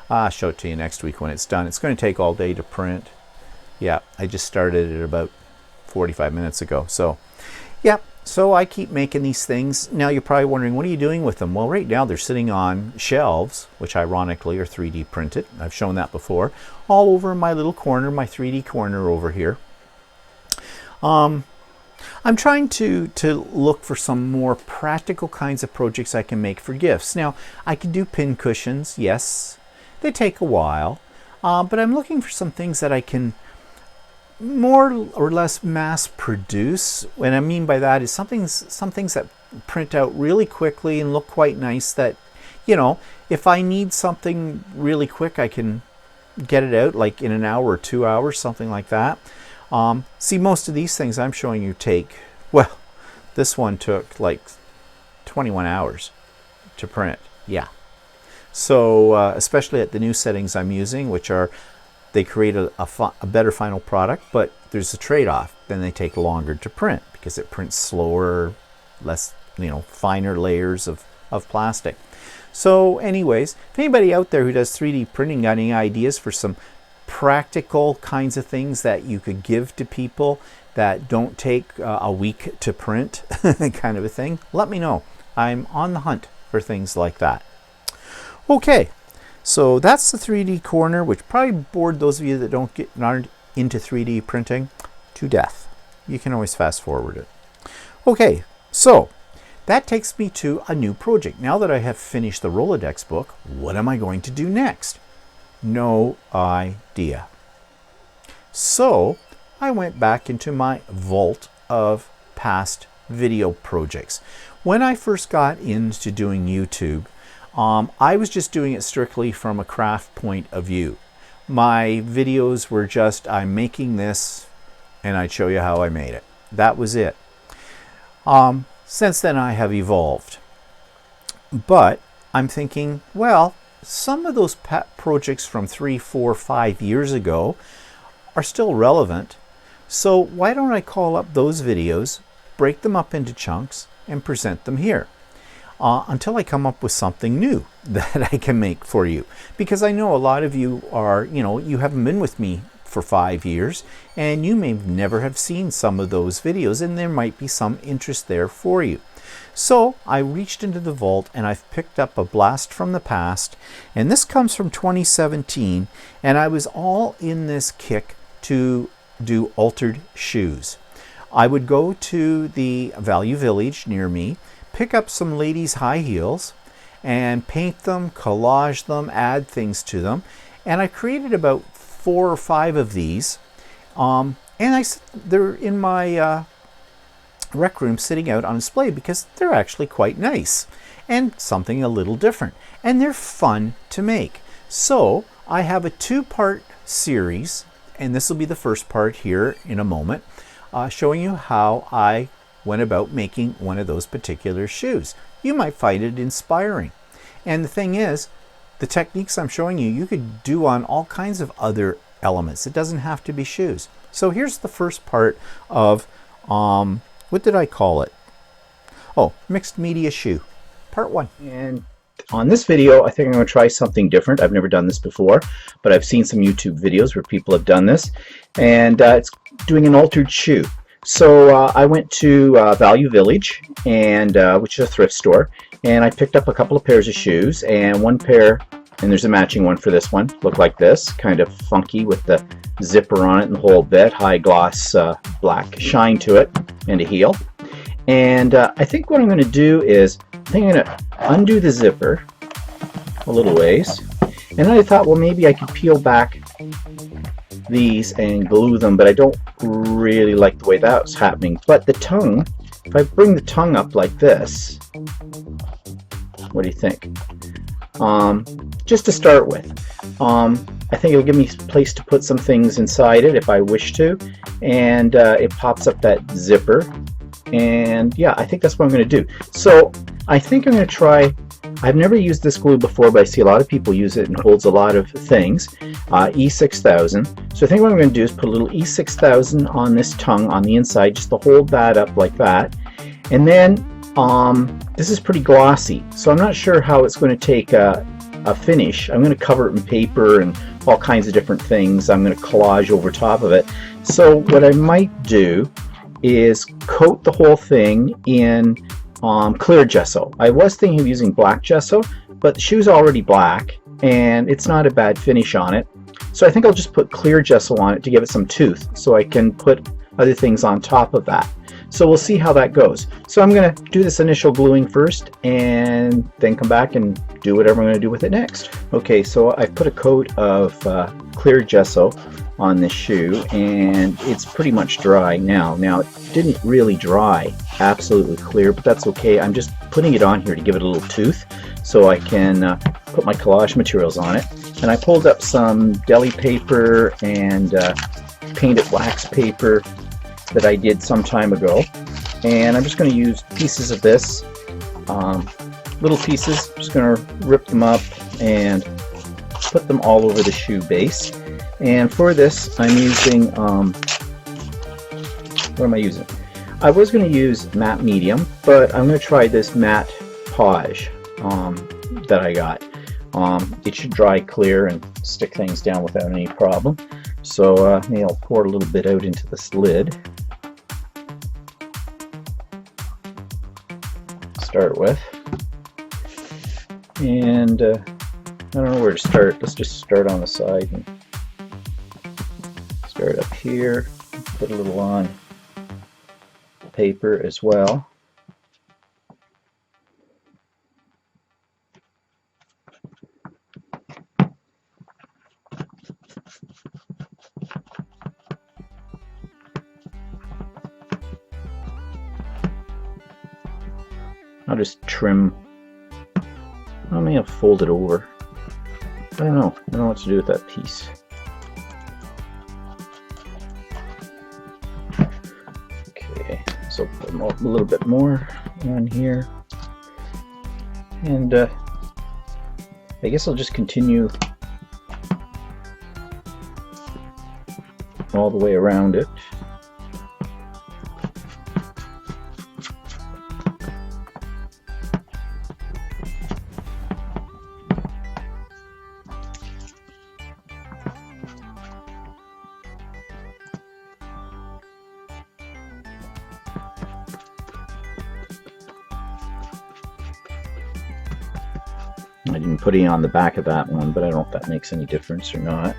I'll show it to you next week when it's done. It's going to take all day to print. Yeah, I just started it about 45 minutes ago. So, yeah, so I keep making these things. Now you're probably wondering, what are you doing with them? Well, right now they're sitting on shelves, which ironically are 3D printed. I've shown that before. All over my little corner, my 3D corner over here. I'm trying to look for some more practical kinds of projects I can make for gifts. Now, I can do pin cushions, yes. They take a while. But I'm looking for some things that I can more or less mass produce. What I mean by that is some things that print out really quickly and look quite nice that, if I need something really quick, I can get it out like in an hour or 2 hours, something like that. See, most of these things I'm showing you take, well, this one took like 21 hours to print. Yeah. So especially at the new settings I'm using, which are, they create a better final product, but there's a trade-off. Then they take longer to print because it prints slower, less, finer layers of plastic. So anyways, if anybody out there who does 3D printing got any ideas for some practical kinds of things that you could give to people that don't take a week to print, kind of a thing, let me know. I'm on the hunt for things like that. Okay, so that's the 3D corner, which probably bored those of you that aren't into 3D printing to death. You can always fast forward it. Okay, so that takes me to a new project. Now that I have finished the Rolodex book, what am I going to do next? No idea. So I went back into my vault of past video projects. When I first got into doing YouTube, I was just doing it strictly from a craft point of view. My videos were just, I'm making this and I'd show you how I made it. That was it. Since then I have evolved. But I'm thinking, well, some of those projects from 3, 4, 5 years ago are still relevant. So why don't I call up those videos, break them up into chunks, and present them here until I come up with something new that I can make for you. Because I know a lot of you are, you haven't been with me for 5 years, and you may never have seen some of those videos, and there might be some interest there for you. So I reached into the vault and I've picked up a blast from the past, and this comes from 2017, and I was all in this kick to do altered shoes. I would go to the Value Village near me, pick up some ladies' high heels, and paint them, collage them, add things to them, and I created about 4 or 5 of these, and they're in my rec room sitting out on display because they're actually quite nice and something a little different, and they're fun to make. So I have a 2-part series, and this will be the first part here in a moment, showing you how I went about making one of those particular shoes. You might find it inspiring. And the thing is, the techniques I'm showing you, you could do on all kinds of other elements. It doesn't have to be shoes. So here's the first part of, what did I call it? Oh, mixed media shoe, part 1. And on this video, I think I'm going to try something different. I've never done this before, but I've seen some YouTube videos where people have done this, and it's doing an altered shoe. So I went to Value Village, and which is a thrift store, and I picked up a couple of pairs of shoes, and one pair, and there's a matching one for this one, look like this, kind of funky with the zipper on it and the whole bit, high gloss black shine to it, and a heel. And I think what I'm going to do is, I think I'm going to undo the zipper a little ways, and then I thought, well, maybe I could peel back these and glue them, but I don't really like the way that was happening. But the tongue, if I bring the tongue up like this, what do you think? Just to start with, I think it'll give me a place to put some things inside it if I wish to, and it pops up that zipper, and yeah, I think that's what I'm going to do. So I think I'm going to try, I've never used this glue before, but I see a lot of people use it and holds a lot of things, E6000. So I think what I'm going to do is put a little E6000 on this tongue on the inside, just to hold that up like that. And then this is pretty glossy, so I'm not sure how it's going to take a finish. I'm going to cover it in paper and all kinds of different things. I'm going to collage over top of it. So what I might do is coat the whole thing in clear gesso. I was thinking of using black gesso, but the shoe's already black and it's not a bad finish on it. So I think I'll just put clear gesso on it to give it some tooth, so I can put other things on top of that. So we'll see how that goes. So I'm going to do this initial gluing first and then come back and do whatever I'm going to do with it next. Okay, so I've put a coat of clear gesso on this shoe, and it's pretty much dry now. Now, it didn't really dry absolutely clear, but that's okay. I'm just putting it on here to give it a little tooth so I can put my collage materials on it. And I pulled up some deli paper and painted wax paper that I did some time ago, and I'm just going to use pieces of this, little pieces. I'm just going to rip them up and put them all over the shoe base. And for this, I'm using, what am I using? I was going to use matte medium, but I'm going to try this matte Page that I got. It should dry clear and stick things down without any problem. So maybe I'll pour a little bit out into this lid. Start with. And I don't know where to start. Let's just start on the side and start up here. Put a little on paper as well. I'll just trim. I may have folded over. I don't know what to do with that piece. Okay, so put a little bit more on here, and I guess I'll just continue all the way around it. I didn't put any on the back of that one, but I don't know if that makes any difference or not.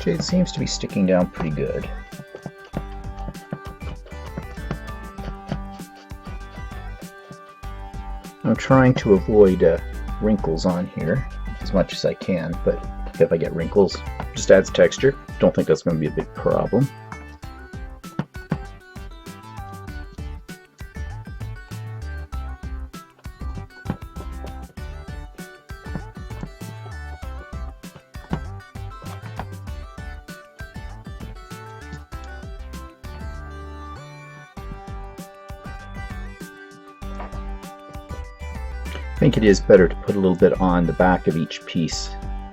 Okay, it seems to be sticking down pretty good. I'm trying to avoid wrinkles on here as much as I can, but if I get wrinkles, it just adds texture. Don't think that's going to be a big problem. I think it is better to put a little bit on the back of each piece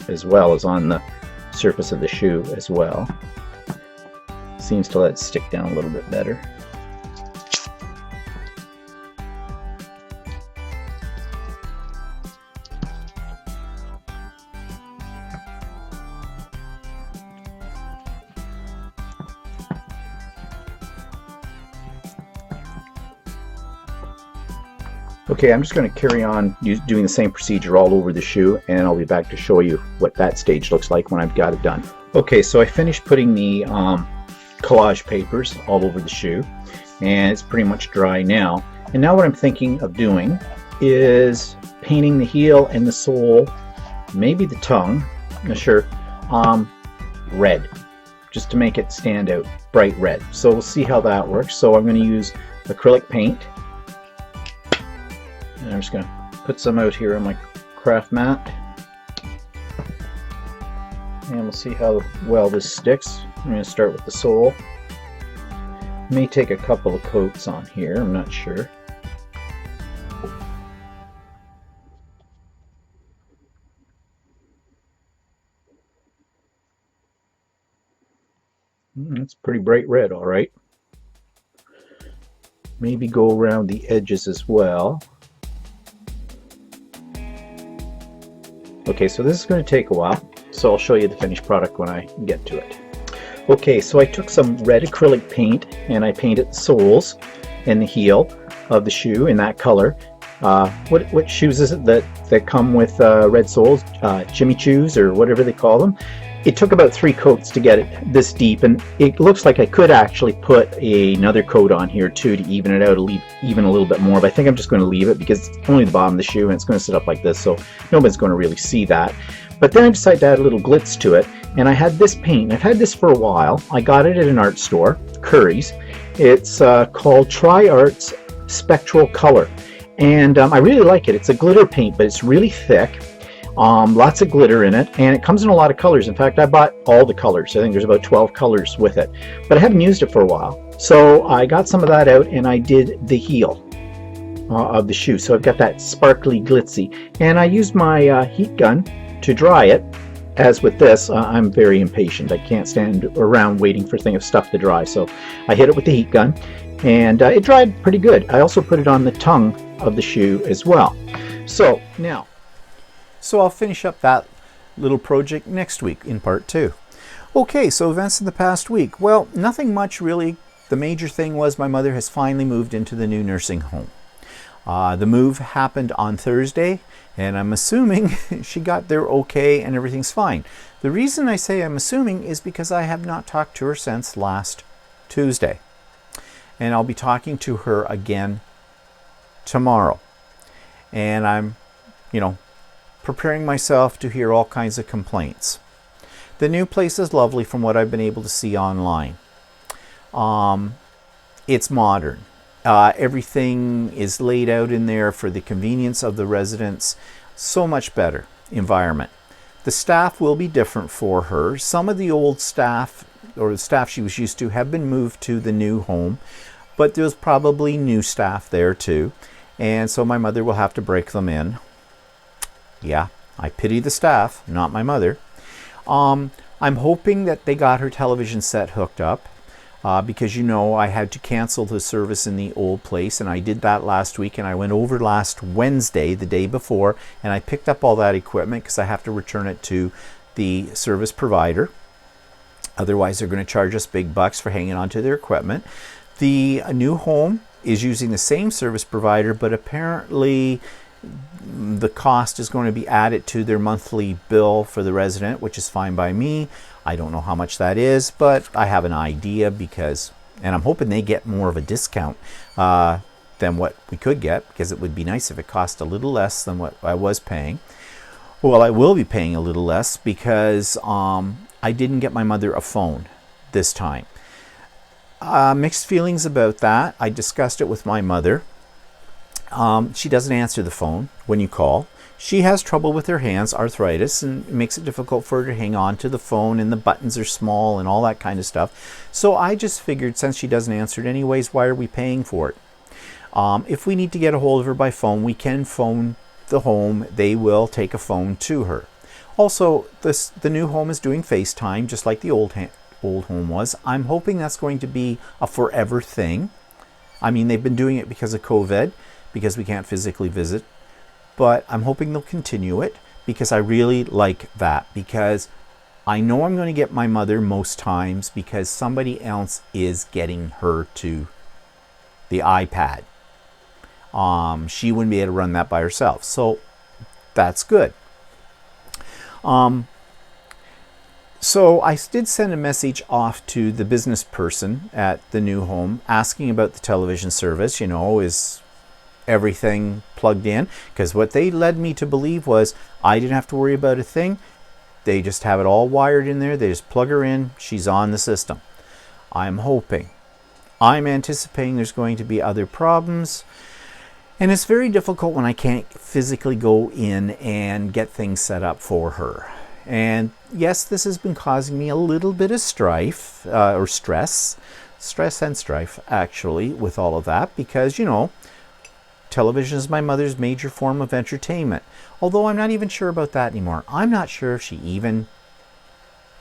as well as on the surface of the shoe as well. Seems to let it stick down a little bit better. Okay, I'm just going to carry on doing the same procedure all over the shoe, and I'll be back to show you what that stage looks like when I've got it done. Okay, so I finished putting the collage papers all over the shoe, and it's pretty much dry now. And now what I'm thinking of doing is painting the heel and the sole, maybe the tongue, I'm not sure, red, just to make it stand out, bright red. So we'll see how that works. So I'm going to use acrylic paint. And I'm just going to put some out here on my craft mat. And we'll see how well this sticks. I'm going to start with the sole. May take a couple of coats on here, I'm not sure. It's pretty bright red, all right. Maybe go around the edges as well. Okay, so this is going to take a while, so I'll show you the finished product when I get to it. Okay, so I took some red acrylic paint and I painted the soles and the heel of the shoe in that color. What shoes is it that come with red soles? Jimmy Choos or whatever they call them. it took about 3 coats to get it this deep, and it looks like I could actually put another coat on here too to even it out, even a little bit more, but I think I'm just going to leave it because it's only the bottom of the shoe and it's going to sit up like this, so nobody's going to really see that. But then I decided to add a little glitz to it, and I had this paint. I've had this for a while. I got it at an art store, Curry's. It's called Tri Arts Spectral Color, and I really like it. It's a glitter paint, but it's really thick. Lots of glitter in it, and it comes in a lot of colors. In fact, I bought all the colors. I think there's about 12 colors with it, but I haven't used it for a while. So I got some of that out and I did the heel of the shoe. So I've got that sparkly glitzy, and I used my heat gun to dry it. As with this, I'm very impatient. I can't stand around waiting for stuff to dry, so I hit it with the heat gun, and it dried pretty good. I also put it on the tongue of the shoe as well. So I'll finish up that little project next week in part 2. Okay, so events in the past week. Well, nothing much really. The major thing was my mother has finally moved into the new nursing home. The move happened on Thursday, and I'm assuming she got there okay and everything's fine. The reason I say I'm assuming is because I have not talked to her since last Tuesday. And I'll be talking to her again tomorrow. And I'm, preparing myself to hear all kinds of complaints. The new place is lovely from what I've been able to see online. It's modern. Everything is laid out in there for the convenience of the residents. So much better environment. The staff will be different for her. Some of the old staff, or the staff she was used to, have been moved to the new home, but there's probably new staff there too. And so my mother will have to break them in. Yeah, I pity the staff, not my mother. I'm hoping that they got her television set hooked up. Because I had to cancel the service in the old place, and I did that last week, and I went over last Wednesday, the day before, and I picked up all that equipment because I have to return it to the service provider. Otherwise, they're going to charge us big bucks for hanging on to their equipment. The new home is using the same service provider, but apparently the cost is going to be added to their monthly bill for the resident, which is fine by me. I don't know how much that is, but I have an idea and I'm hoping they get more of a discount than what we could get, because it would be nice if it cost a little less than what I was paying. Well, I will be paying a little less because I didn't get my mother a phone this time. Mixed feelings about that. I discussed it with my mother. She doesn't answer the phone when you call. She has trouble with her hands, arthritis, and it makes it difficult for her to hang on to the phone, and the buttons are small and all that kind of stuff. So I just figured, since she doesn't answer it anyways, why are we paying for it? If we need to get a hold of her by phone, we can phone the home. They will take a phone to her. Also, the new home is doing FaceTime, just like the old home was. I'm hoping that's going to be a forever thing. I mean, they've been doing it because of COVID, because we can't physically visit. But I'm hoping they'll continue it, because I really like that, because I know I'm going to get my mother most times because somebody else is getting her to the iPad. She wouldn't be able to run that by herself, so that's good. So I did send a message off to the business person at the new home asking about the television service. Is everything plugged in? Because what they led me to believe was I didn't have to worry about a thing. They just have it all wired in there. They just plug her in. She's on the system. I'm anticipating there's going to be other problems. And it's very difficult when I can't physically go in and get things set up for her. And yes, this has been causing me a little bit of strife, or stress and strife, actually, with all of that, because, television is my mother's major form of entertainment. Although I'm not even sure about that anymore. I'm not sure if she even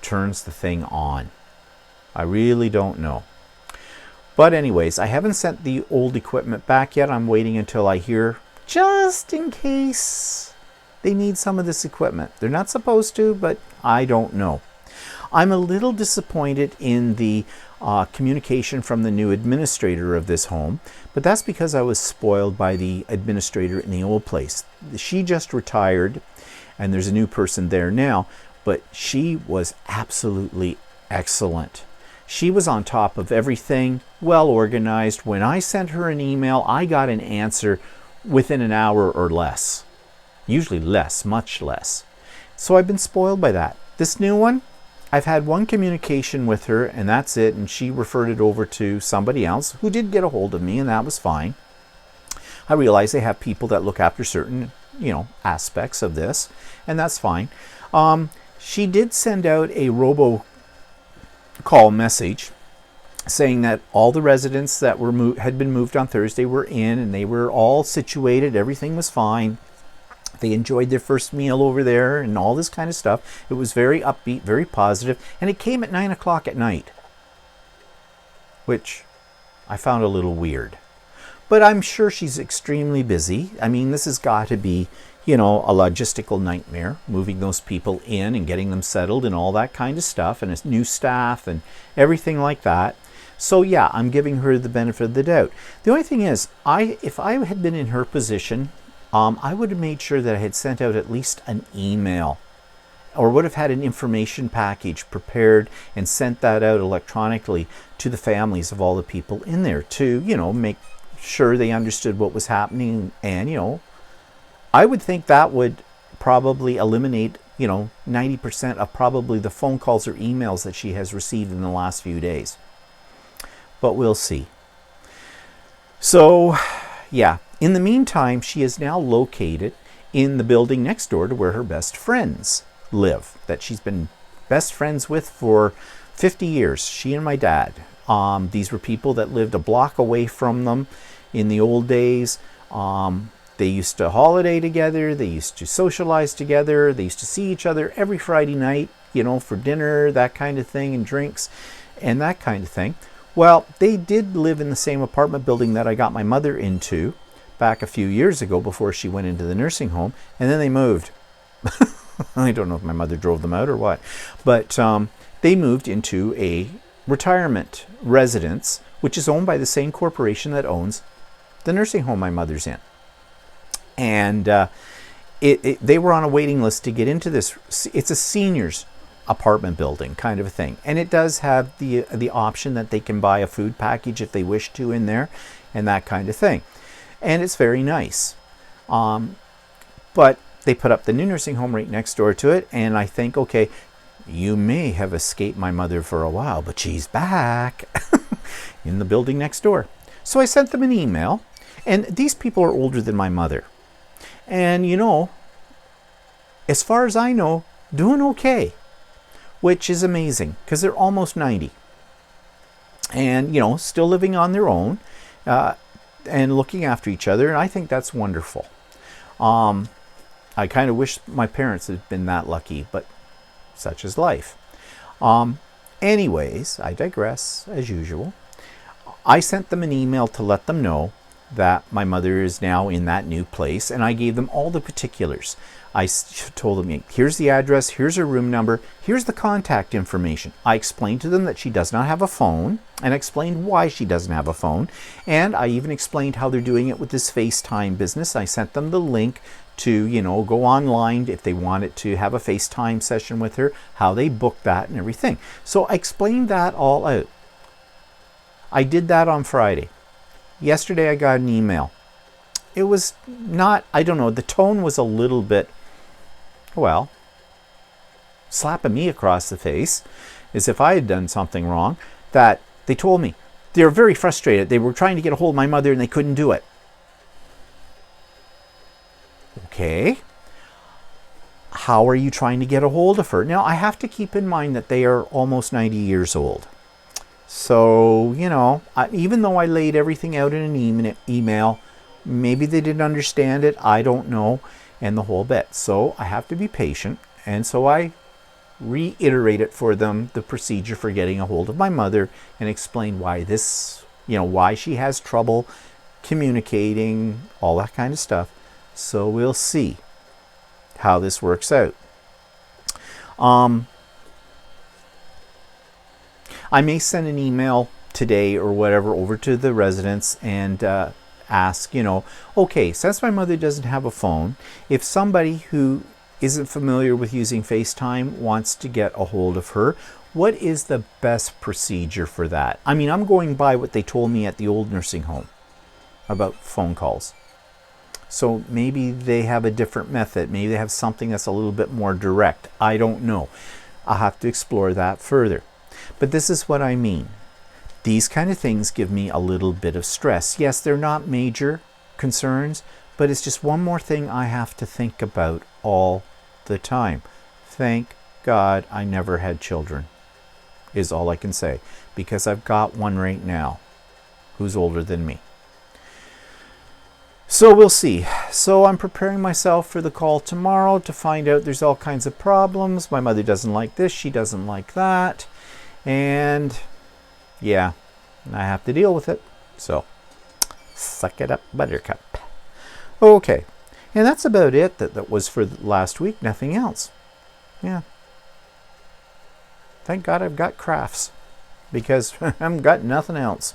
turns the thing on. I really don't know. But anyways, I haven't sent the old equipment back yet. I'm waiting until I hear, just in case they need some of this equipment. They're not supposed to, but I don't know. I'm a little disappointed in the communication from the new administrator of this home, but that's because I was spoiled by the administrator in the old place. She just retired, and there's a new person there now. but she was absolutely excellent. She was on top of everything, well organized. When I sent her an email, I got an answer within an hour or less. Usually less, much less. So I've been spoiled by that. This new one, I've had one communication with her and that's it, and she referred it over to somebody else who did get a hold of me, and that was fine. I realize they have people that look after certain, aspects of this, and that's fine. She did send out a robocall message saying that all the residents that had been moved on Thursday were in, and they were all situated. Everything was fine. They enjoyed their first meal over there and all this kind of stuff. It was very upbeat, very positive, and it came at 9 o'clock at night, which I found a little weird. But I'm sure she's extremely busy. I mean, this has got to be, a logistical nightmare, moving those people in and getting them settled and all that kind of stuff, and a new staff and everything like that. So yeah, I'm giving her the benefit of the doubt. The only thing is, if I had been in her position, I would have made sure that I had sent out at least an email, or would have had an information package prepared and sent that out electronically to the families of all the people in there to, make sure they understood what was happening. And, I would think that would probably eliminate, 90% of probably the phone calls or emails that she has received in the last few days. But we'll see. So, yeah. In the meantime, she is now located in the building next door to where her best friends live, that she's been best friends with for 50 years, she and my dad. These were people that lived a block away from them in the old days. They used to holiday together, they used to socialize together, they used to see each other every Friday night, for dinner, that kind of thing, and drinks, and that kind of thing. Well, they did live in the same apartment building that I got my mother into back a few years ago before she went into the nursing home, and then they moved. I don't know if my mother drove them out or what, but they moved into a retirement residence, which is owned by the same corporation that owns the nursing home my mother's in. And they were on a waiting list to get into this. It's a seniors apartment building kind of a thing, and it does have the option that they can buy a food package if they wish to in there, and that kind of thing. And it's very nice. But they put up the new nursing home right next door to it, and I think, okay, you may have escaped my mother for a while, but she's back in the building next door. So I sent them an email, and these people are older than my mother. And, as far as I know, doing okay, which is amazing because they're almost 90. And, still living on their own and looking after each other. And I think that's wonderful. I kind of wish my parents had been that lucky, but such is life. Anyways, I digress as usual. I sent them an email to let them know that my mother is now in that new place, and I gave them all the particulars. I told them, here's the address, here's her room number, here's the contact information. I explained to them that she does not have a phone, and explained why she doesn't have a phone, and I even explained how they're doing it with this FaceTime business. I sent them the link to, go online if they wanted to have a FaceTime session with her, how they book that and everything. So I explained that all out. I did that on Friday. Yesterday I got an email. It was not, I don't know, the tone was a little bit, slapping me across the face, as if I had done something wrong, that they told me they were very frustrated. They were trying to get a hold of my mother and they couldn't do it. Okay. How are you trying to get a hold of her? Now, I have to keep in mind that they are almost 90 years old. So, even though I laid everything out in an email, maybe they didn't understand it, I don't know, and the whole bit. So I have to be patient, and so I reiterate it for them, the procedure for getting a hold of my mother, and explain why this, why she has trouble communicating, all that kind of stuff. So we'll see how this works out. I may send an email today or whatever over to the residents and ask, okay, since my mother doesn't have a phone, if somebody who isn't familiar with using FaceTime, wants to get a hold of her, what is the best procedure for that? I mean, I'm going by what they told me at the old nursing home about phone calls. So maybe they have a different method. Maybe they have something that's a little bit more direct. I don't know. I'll have to explore that further. But this is what I mean. These kind of things give me a little bit of stress. Yes, they're not major concerns, but it's just one more thing I have to think about all the time. Thank God I never had children, is all I can say, because I've got one right now who's older than me. So we'll see. So I'm preparing myself for the call tomorrow to find out there's all kinds of problems. My mother doesn't like this, she doesn't like that. And yeah, I have to deal with it. So suck it up, buttercup. Okay, and that's about it. That was for last week, nothing else. Yeah. Thank God I've got crafts, because I haven't got nothing else.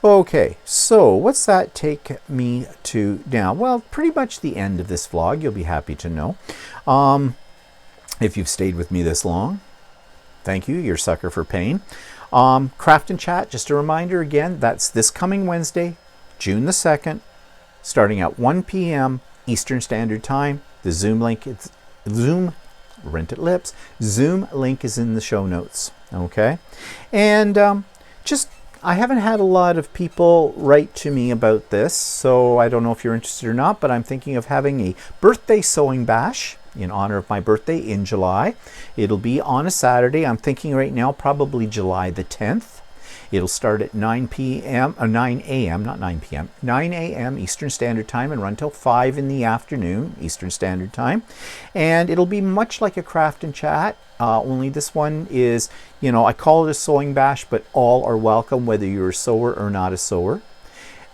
Okay, so what's that take me to now? Well, pretty much the end of this vlog, you'll be happy to know. If you've stayed with me this long, thank you, you're a sucker for pain. Craft and Chat, just a reminder again, that's this coming Wednesday, June the 2nd, starting at 1 p.m. Eastern Standard Time. The Zoom link, it's Zoom link is in the show notes, okay? And I haven't had a lot of people write to me about this, so I don't know if you're interested or not, but I'm thinking of having a birthday sewing bash in honor of my birthday in July. It'll be on a Saturday. I'm thinking right now probably July the 10th. It'll start at 9 p.m. or 9 a.m., not 9 p.m., 9 a.m. Eastern Standard Time and run till 5 in the afternoon Eastern Standard Time. And it'll be much like a Craft and Chat, only this one is, I call it a sewing bash, but all are welcome, whether you're a sewer or not a sewer.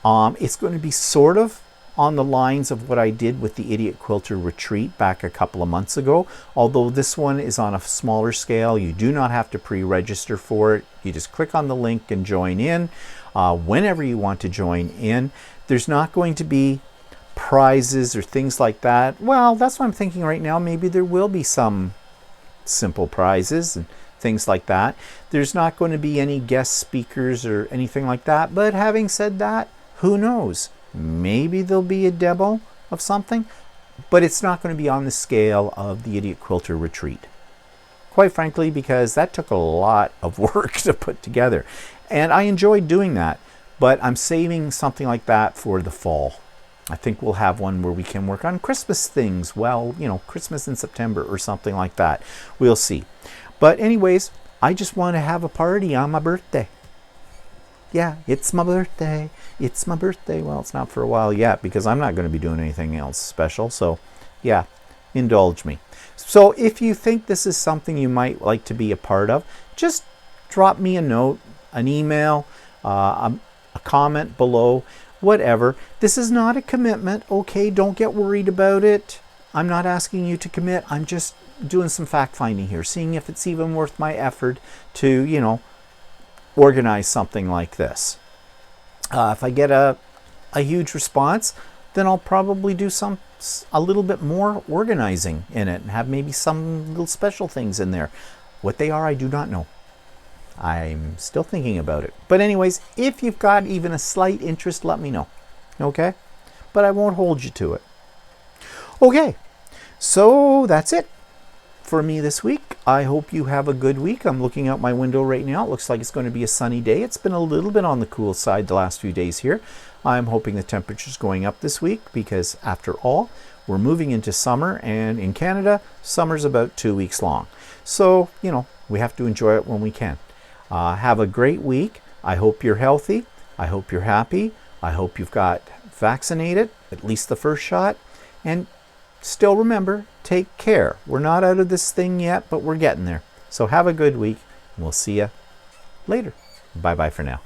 It's going to be sort of on the lines of what I did with the Idiot Quilter retreat back a couple of months ago, although this one is on a smaller scale. You do not have to pre-register for it. You just click on the link and join in whenever you want to join in. There's not going to be prizes or things like that. Well, that's what I'm thinking right now. Maybe there will be some simple prizes and things like that. There's not going to be any guest speakers or anything like that, but having said that, who knows? Maybe there'll be a demo of something, but it's not going to be on the scale of the Idiot Quilter retreat. Quite frankly, because that took a lot of work to put together. And I enjoyed doing that, but I'm saving something like that for the fall. I think we'll have one where we can work on Christmas things. Well, Christmas in September or something like that. We'll see. But anyways, I just want to have a party on my birthday. Yeah, it's my birthday. It's my birthday. Well, it's not for a while yet because I'm not going to be doing anything else special. So, yeah, indulge me. So if you think this is something you might like to be a part of, just drop me a note, an email, a comment below, whatever. This is not a commitment, okay? Don't get worried about it. I'm not asking you to commit. I'm just doing some fact-finding here, seeing if it's even worth my effort to, organize something like this. If I get a huge response, then I'll probably do a little bit more organizing in it and have maybe some little special things in there. What they are, I do not know. I'm still thinking about it. But anyways, if you've got even a slight interest, let me know. Okay? But I won't hold you to it. Okay. So that's it for me this week. I hope you have a good week. I'm looking out my window right now. It looks like it's going to be a sunny day. It's been a little bit on the cool side the last few days here. I'm hoping the temperature's going up this week because after all, we're moving into summer, and in Canada, summer's about 2 weeks long. So, we have to enjoy it when we can. Have a great week. I hope you're healthy. I hope you're happy. I hope you've got vaccinated, at least the first shot. And still remember, take care. We're not out of this thing yet, but we're getting there. So have a good week, and we'll see you later. Bye-bye for now.